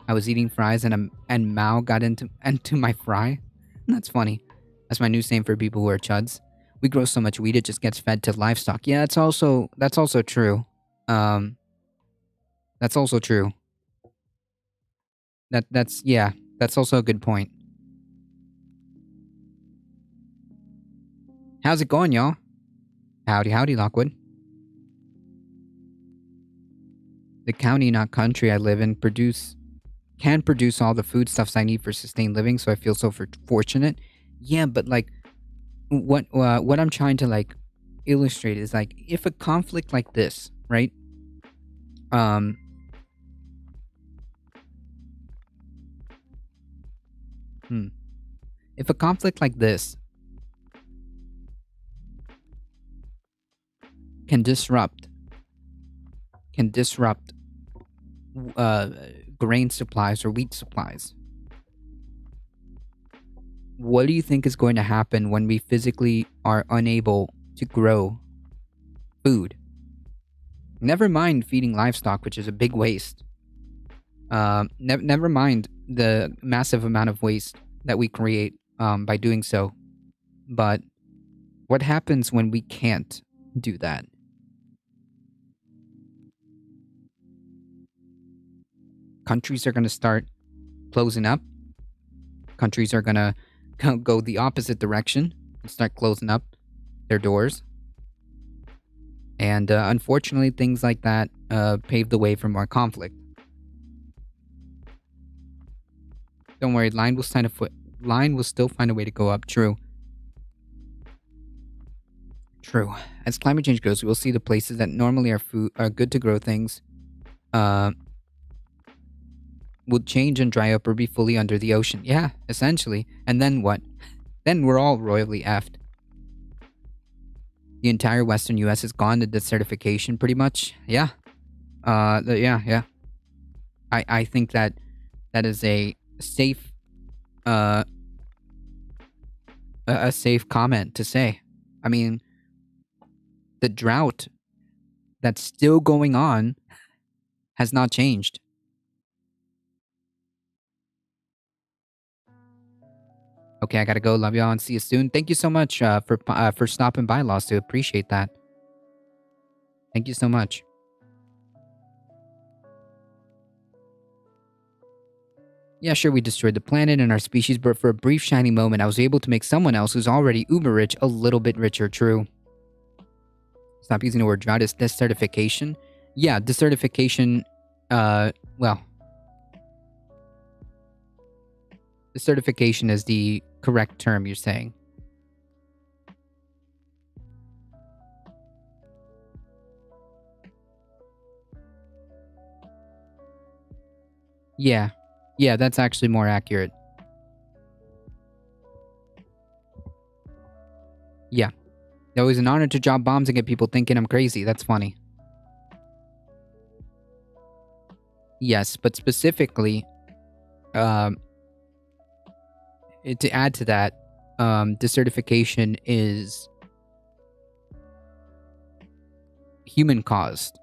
I was eating fries and Mao got into my fry. That's funny. That's my new name for people who are chuds. We grow so much wheat it just gets fed to livestock. Yeah, that's also true. That's also true. That's also a good point. How's it going, y'all? Howdy, Lockwood. The county, not country, I live in can produce all the foodstuffs I need for sustained living, so I feel so fortunate. Yeah, but like, what I'm trying to like illustrate is like, if a conflict like this, right? If a conflict like this can disrupt grain supplies or wheat supplies, what do you think is going to happen when we physically are unable to grow food? Never mind feeding livestock, which is a big waste. Never mind the massive amount of waste that we create by doing so. But what happens when we can't do that? countries are going to start closing up. Countries are going to go the opposite direction and start closing up their doors. And unfortunately, things like that paved the way for more conflict. Don't worry, line will still find a way to go up. True. True. As climate change goes, we will see the places that normally are good to grow things will change and dry up or be fully under the ocean. Yeah, essentially. And then what? Then we're all royally effed. The entire western U.S. has gone to desertification, pretty much. Yeah. Yeah. I think that is a safe a safe comment to say. I mean, the drought that's still going on has not changed. Okay, I gotta go. Love y'all and see you soon. Thank you so much for stopping by, Lawsuit. Appreciate that. Thank you so much. Yeah, sure, we destroyed the planet and our species, but for a brief shining moment, I was able to make someone else who's already uber rich a little bit richer. True. Stop using the word drought. It's desertification. Yeah, desertification, well, desertification is the correct term you're saying. Yeah. Yeah, that's actually more accurate. Yeah. It was an honor to drop bombs and get people thinking I'm crazy. That's funny. Yes, but specifically, to add to that, desertification is human caused.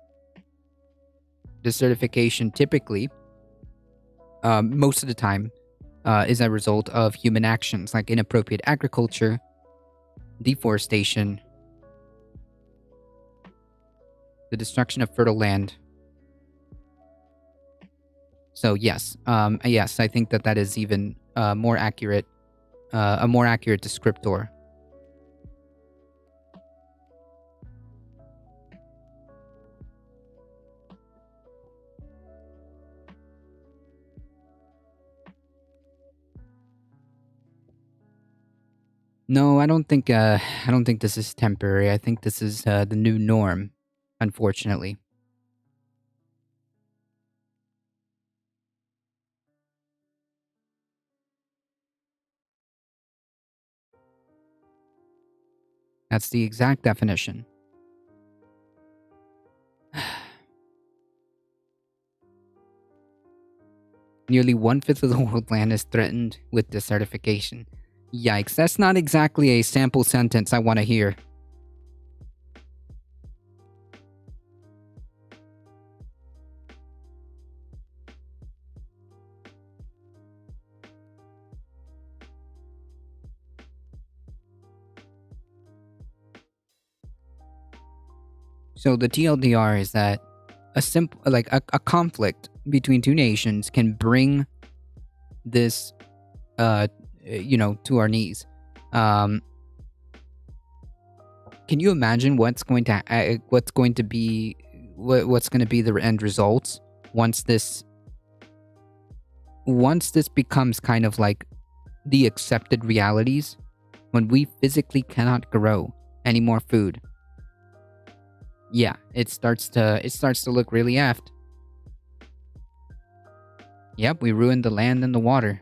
Desertification typically, most of the time, is a result of human actions like inappropriate agriculture, deforestation, the destruction of fertile land. So yes, yes, I think that is even more accurate, a more accurate descriptor. No, I don't think this is temporary. I think this is the new norm, unfortunately. That's the exact definition. Nearly 1/5 of the world land is threatened with desertification. Yikes, that's not exactly a sample sentence I want to hear. So the TLDR is that a conflict between two nations can bring this to our knees. Can you imagine what's going to be the end results once this becomes kind of like the accepted realities, when we physically cannot grow any more food? Yeah, it starts to look really effed. Yep, we ruined the land and the water.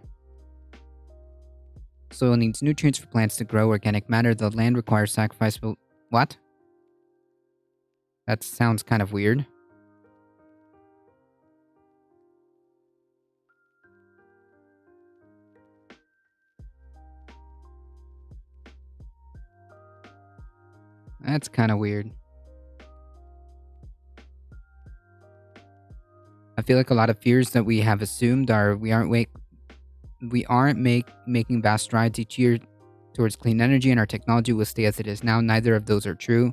Soil needs nutrients for plants to grow organic matter. The land requires sacrifice. What? That sounds kind of weird. That's kind of weird. I feel like a lot of fears that we have assumed are we aren't making vast strides each year towards clean energy, and our technology will stay as it is now. Neither of those are true.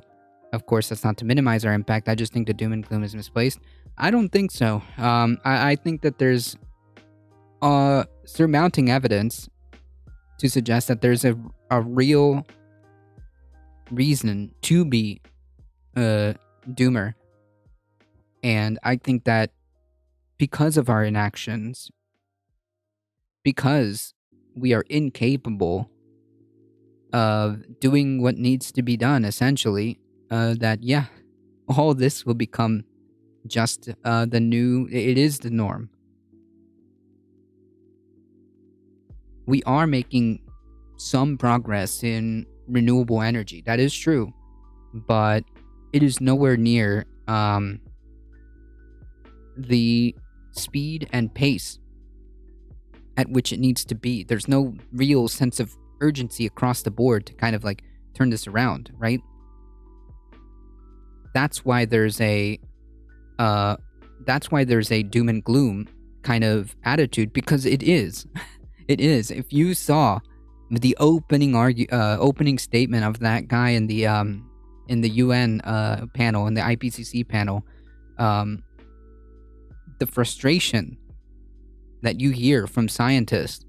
Of course, that's not to minimize our impact. I just think the doom and gloom is misplaced. I don't think so. I think that there's surmounting evidence to suggest that there's a real reason to be a doomer. And I think that because of our inactions, because we are incapable of doing what needs to be done, essentially, that, yeah, all this will become just the new, it is the norm. We are making some progress in renewable energy. That is true. But it is nowhere near the speed and pace at which it needs to be. There's no real sense of urgency across the board to kind of like turn this around, right? That's why there's a doom and gloom kind of attitude, because it is. It is. If you saw the opening statement of that guy in the UN panel, in the IPCC panel, the frustration that you hear from scientists,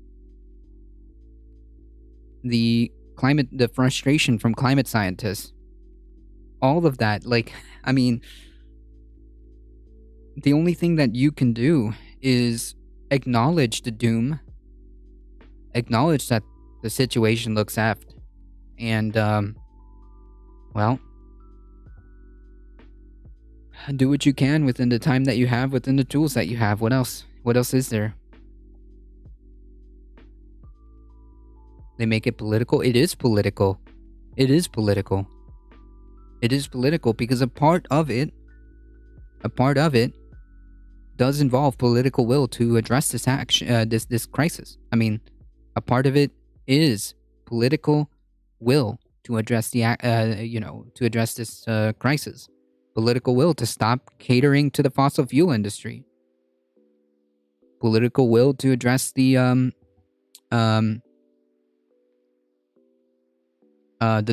the frustration from climate scientists, all of that, like, I mean, the only thing that you can do is acknowledge the doom, acknowledge that the situation looks effed, and, well, do what you can within the time that you have, within the tools that you have. What else? What else is there? They make it political. It is political. It is political. It is political because a part of it does involve political will to address this action, this crisis. I mean, a part of it is political will to address to address this crisis. Political will to stop catering to the fossil fuel industry. Political will to address the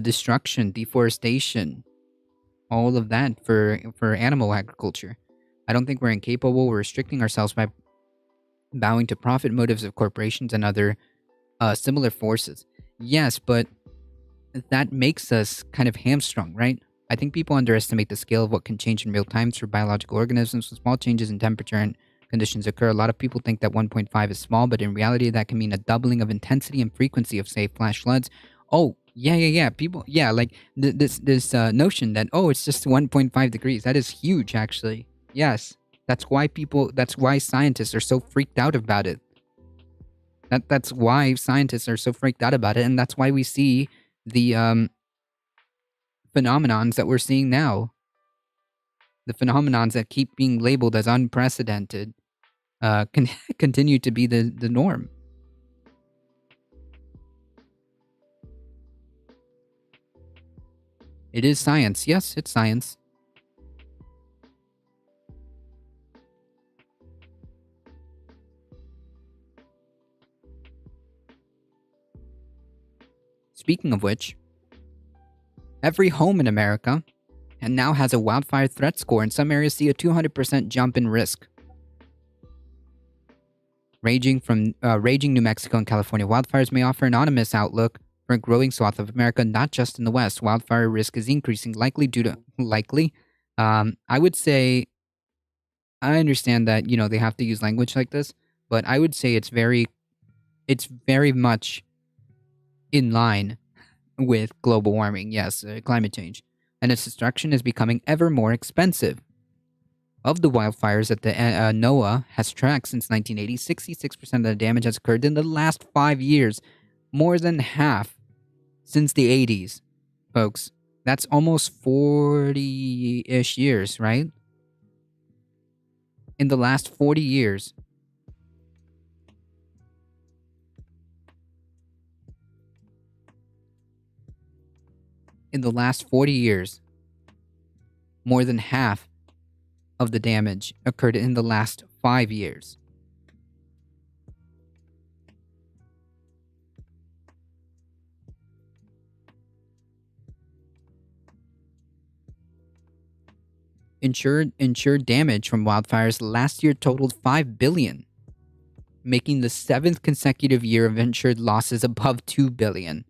destruction, deforestation, all of that for animal agriculture. I don't think we're incapable. We're restricting ourselves by bowing to profit motives of corporations and other similar forces. Yes, but that makes us kind of hamstrung, right? I think people underestimate the scale of what can change in real time for biological organisms. When small changes in temperature and conditions occur, a lot of people think that 1.5 is small, but in reality, that can mean a doubling of intensity and frequency of, say, flash floods. Oh, yeah. People, yeah, like this notion that, oh, it's just 1.5 degrees. That is huge, actually. Yes, that's why scientists are so freaked out about it. That's why scientists are so freaked out about it, and that's why we see the phenomenons that we're seeing now. The phenomenons that keep being labeled as unprecedented can continue to be the norm. It is science. Yes, it's science. Speaking of which, every home in America and now has a wildfire threat score. In some areas, see a 200% jump in risk. Ranging from raging New Mexico and California wildfires may offer an ominous outlook for a growing swath of America, not just in the West. Wildfire risk is increasing, likely due to I would say, I understand that they have to use language like this, but I would say it's very much in line with global warming. Yes, climate change, and its destruction is becoming ever more expensive. Of the wildfires that the NOAA has tracked since 1980, 66% of the damage has occurred in the last 5 years. More than half since the 80s, folks. That's almost 40-ish years, right? In the last 40 years. In the last 40 years, more than half of the damage occurred in the last 5 years. insured damage from wildfires last year totaled $5 billion, making the 7th consecutive year of insured losses above $2 billion.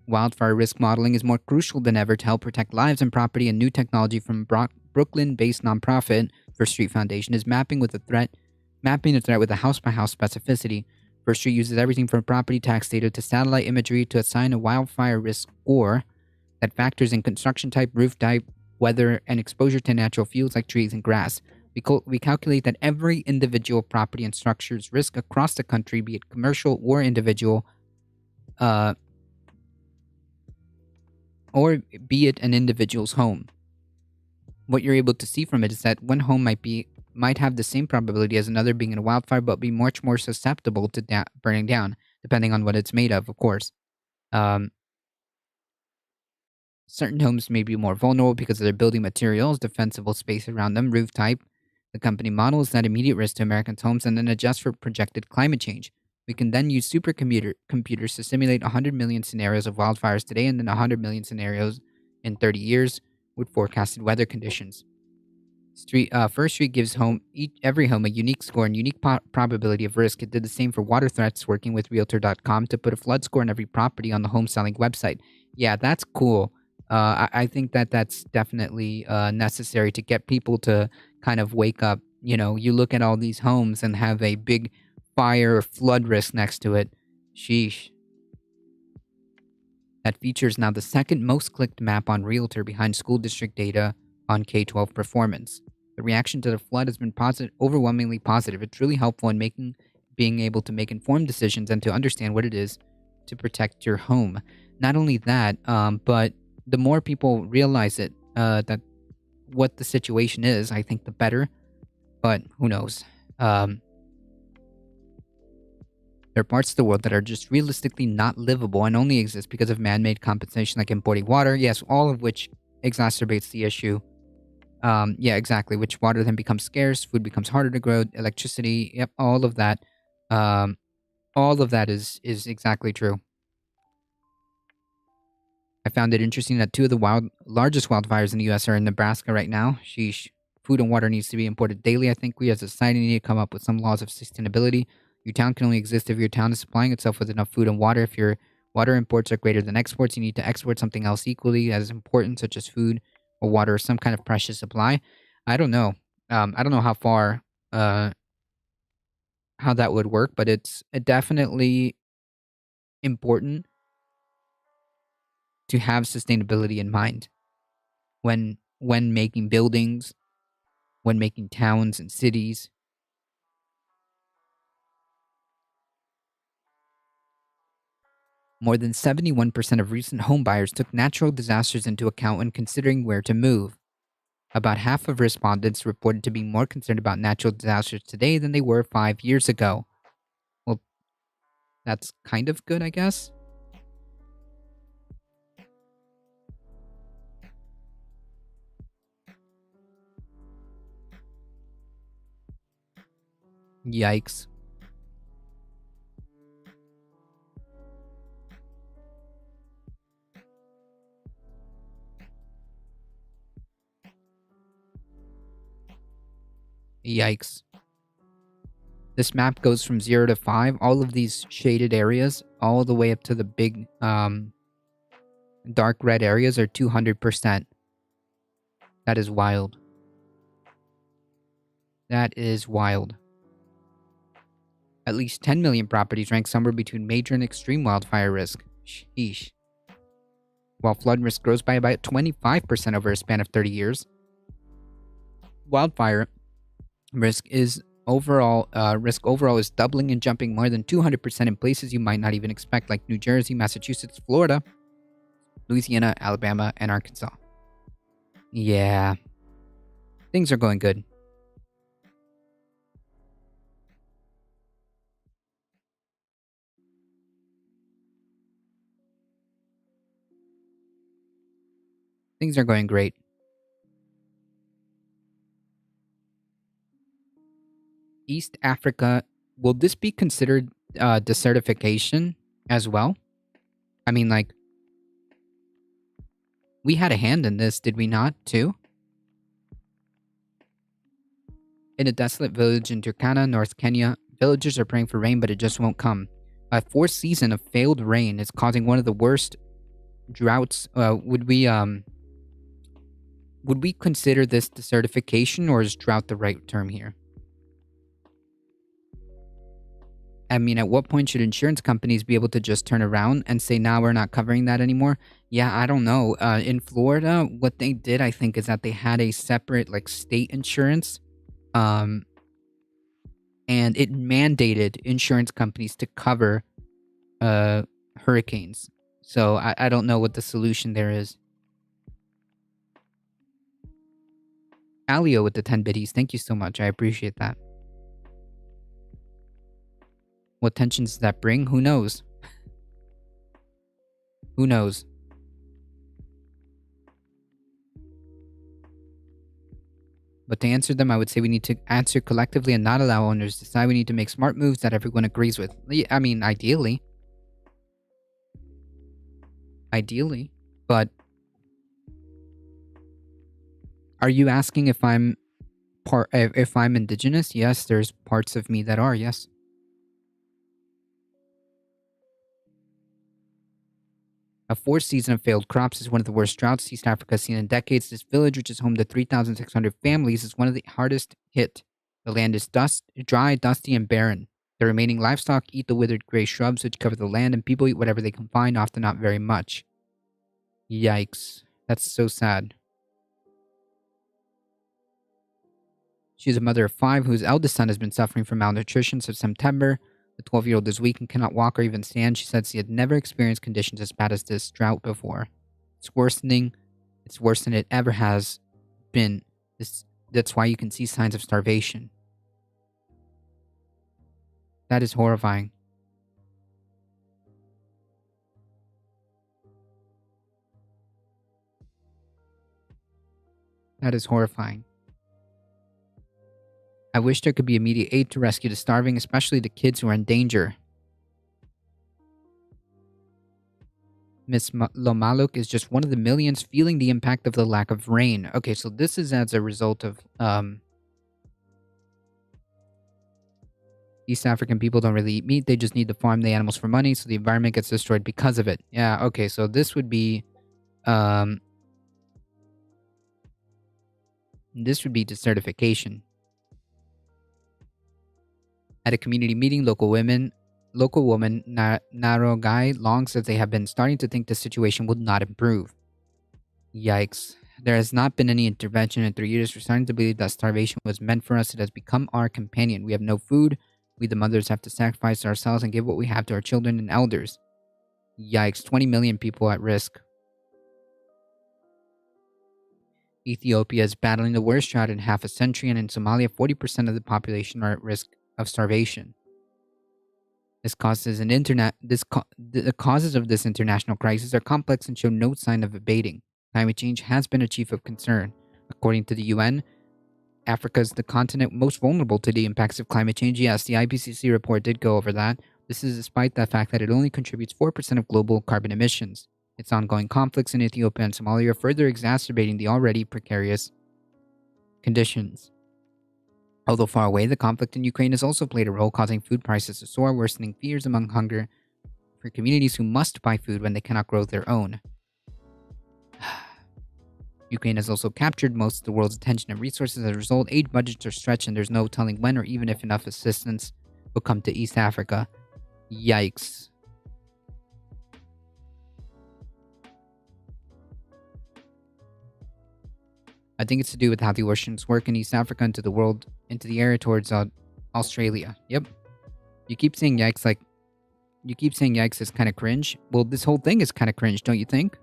Wildfire risk modeling is more crucial than ever to help protect lives and property, and new technology from Brooklyn-based nonprofit First Street Foundation is mapping the threat with a house-by-house specificity. First Street uses everything from property tax data to satellite imagery to assign a wildfire risk score that factors in construction type, roof type, weather, and exposure to natural fuels like trees and grass. We calculate that every individual property and structure's risk across the country, be it commercial or individual, or be it an individual's home. What you're able to see from it is that one home might have the same probability as another being in a wildfire, but be much more susceptible to burning down, depending on what it's made of course. Certain homes may be more vulnerable because of their building materials, defensible space around them, roof type. The company models that immediate risk to Americans' homes and then adjusts for projected climate change. We can then use supercomputers to simulate 100 million scenarios of wildfires today and then 100 million scenarios in 30 years with forecasted weather conditions. First Street gives every home a unique score and unique probability of risk. It did the same for water threats, working with Realtor.com to put a flood score on every property on the home selling website. Yeah, that's cool. I think that's definitely necessary to get people to kind of wake up. You know, you look at all these homes and have a big fire or flood risk next to it. Sheesh. That feature is now the second most clicked map on Realtor behind school district data on K-12 performance. The reaction to the flood has been overwhelmingly positive. It's really helpful in being able to make informed decisions and to understand what it is to protect your home. Not only that, but the more people realize that what the situation is, I think the better. But who knows? There are parts of the world that are just realistically not livable and only exist because of man-made compensation like importing water. Yes, all of which exacerbates the issue. Yeah, exactly. Which water then becomes scarce, food becomes harder to grow, electricity, yep, all of that. All of that is exactly true. I found it interesting that two of the largest wildfires in the U.S. are in Nebraska right now. Sheesh. Food and water needs to be imported daily. I think we as a society need to come up with some laws of sustainability. Your town can only exist if your town is supplying itself with enough food and water. If your water imports are greater than exports, you need to export something else equally as important, such as food or water or some kind of precious supply. I don't know. I don't know how far, how that would work, but it's definitely important to have sustainability in mind when making buildings, when making towns and cities. More than 71% of recent homebuyers took natural disasters into account when considering where to move. About half of respondents reported to be more concerned about natural disasters today than they were 5 years ago. Well, that's kind of good, I guess. Yikes. Yikes. This map goes from 0 to 5. All of these shaded areas, all the way up to the big dark red areas are 200%. That is wild. That is wild. At least 10 million properties rank somewhere between major and extreme wildfire risk. Sheesh. While flood risk grows by about 25% over a span of 30 years, wildfire risk overall is doubling and jumping more than 200% in places you might not even expect, like New Jersey, Massachusetts, Florida, Louisiana, Alabama, and Arkansas. Yeah. Things are going good. Things are going great. East Africa, will this be considered desertification as well? I mean, like, we had a hand in this, did we not, too? In a desolate village in Turkana, North Kenya, villagers are praying for rain, but it just won't come. A fourth season of failed rain is causing one of the worst droughts. Would we consider this desertification, or is drought the right term here? I mean, at what point should insurance companies be able to just turn around and say, "Nah, we're not covering that anymore"? Yeah, I don't know. In Florida, what they did, I think, is that they had a separate, like, state insurance, and it mandated insurance companies to cover hurricanes. So I don't know what the solution there is. Alio with the 10 biddies, thank you so much. I appreciate that. What tensions does that bring? Who knows? Who knows? But to answer them, I would say we need to answer collectively and not allow owners to decide. We need to make smart moves that everyone agrees with. I mean, ideally. Ideally. But are you asking if I'm indigenous? Yes, there's parts of me that are, yes. A fourth season of failed crops is one of the worst droughts East Africa has seen in decades. This village, which is home to 3,600 families, is one of the hardest hit. The land is dry, dusty, and barren. The remaining livestock eat the withered gray shrubs which cover the land, and people eat whatever they can find, often not very much. Yikes. That's so sad. She is a mother of 5 whose eldest son has been suffering from malnutrition since September. The 12-year-old is weak and cannot walk or even stand. She said she had never experienced conditions as bad as this drought before. It's worsening. It's worse than it ever has been. That's why you can see signs of starvation. That is horrifying. That is horrifying. I wish there could be immediate aid to rescue the starving, especially the kids who are in danger. Miss Lomaluk is just one of the millions feeling the impact of the lack of rain. Okay, so this is as a result of East African people don't really eat meat. They just need to farm the animals for money, so the environment gets destroyed because of it. Yeah, okay, so this would be desertification. At a community meeting, local woman Narogai Long says they have been starting to think the situation will not improve. Yikes. There has not been any intervention in 3 years. We're starting to believe that starvation was meant for us. It has become our companion. We have no food. We, the mothers, have to sacrifice ourselves and give what we have to our children and elders. Yikes. 20 million people at risk. Ethiopia is battling the worst drought in half a century, and in Somalia, 40% of the population are at risk of starvation. The causes of this international crisis are complex and show no sign of abating. Climate change has been a chief of concern. According to the UN, Africa is the continent most vulnerable to the impacts of climate change. Yes, the IPCC report did go over that. This is despite the fact that it only contributes 4% of global carbon emissions. Its ongoing conflicts in Ethiopia and Somalia are further exacerbating the already precarious conditions. Although far away, the conflict in Ukraine has also played a role, causing food prices to soar, worsening fears among hunger for communities who must buy food when they cannot grow their own. Ukraine has also captured most of the world's attention and resources. As a result, aid budgets are stretched, and there's no telling when or even if enough assistance will come to East Africa. Yikes. I think it's to do with how the oceans work in East Africa into the world, into the area towards Australia. Yep. You keep saying yikes is kind of cringe. Well, this whole thing is kind of cringe, don't you think?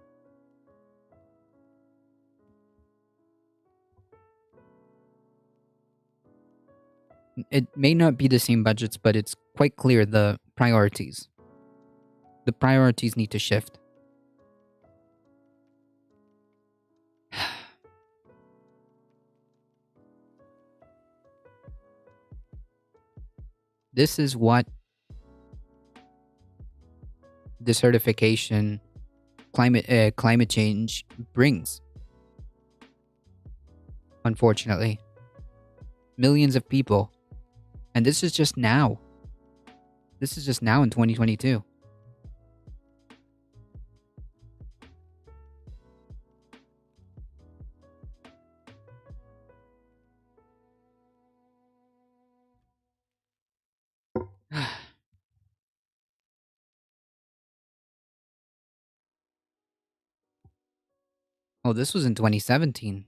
It may not be the same budgets, but it's quite clear the priorities. The priorities need to shift. This is what desertification, climate change brings. Unfortunately, millions of people, and this is just now. This is just now in 2022. Oh, this was in 2017.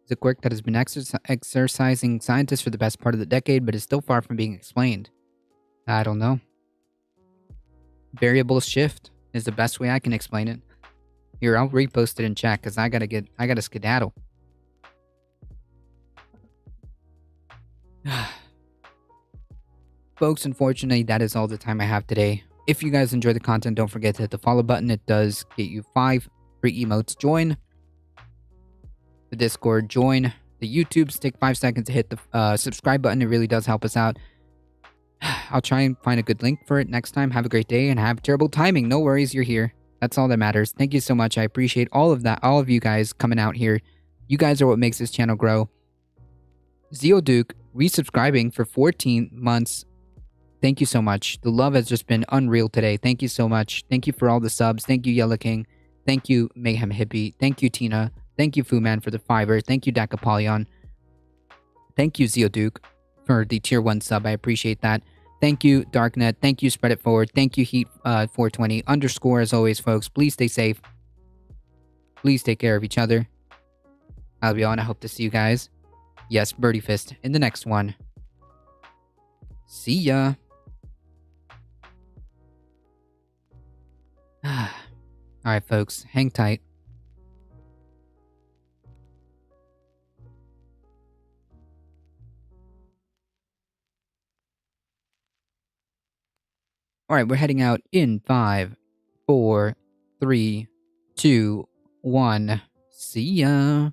It's a quirk that has been exercising scientists for the best part of the decade, but is still far from being explained. I don't know. Variable shift is the best way I can explain it. Here, I'll repost it in chat because I gotta skedaddle. Folks, unfortunately, that is all the time I have today. If you guys enjoy the content, don't forget to hit the follow button. It does get you 5 free emotes. Join the Discord, join the YouTube. Take 5 seconds to hit the subscribe button. It really does help us out. I'll try and find a good link for it next time. Have a great day and have terrible timing. No worries, you're here. That's all that matters. Thank you so much. I appreciate all of that. All of you guys coming out here. You guys are what makes this channel grow. Zeoduke resubscribing for 14 months. Thank you so much. The love has just been unreal today. Thank you so much. Thank you for all the subs. Thank you, Yellow King. Thank you, Mayhem Hippie. Thank you, Tina. Thank you, Fu Man, for the $5. Thank you, Dacapolion. Thank you, Zeoduke, for the tier 1 sub. I appreciate that. Thank you, Darknet. Thank you, Spread It Forward. Thank you, Heat420. _ as always, folks. Please stay safe. Please take care of each other. I'll be on. I hope to see you guys. Yes, Birdie Fist in the next one. See ya. Alright, folks. Hang tight. Alright, we're heading out in 5, 4, 3, 2, 1. See ya.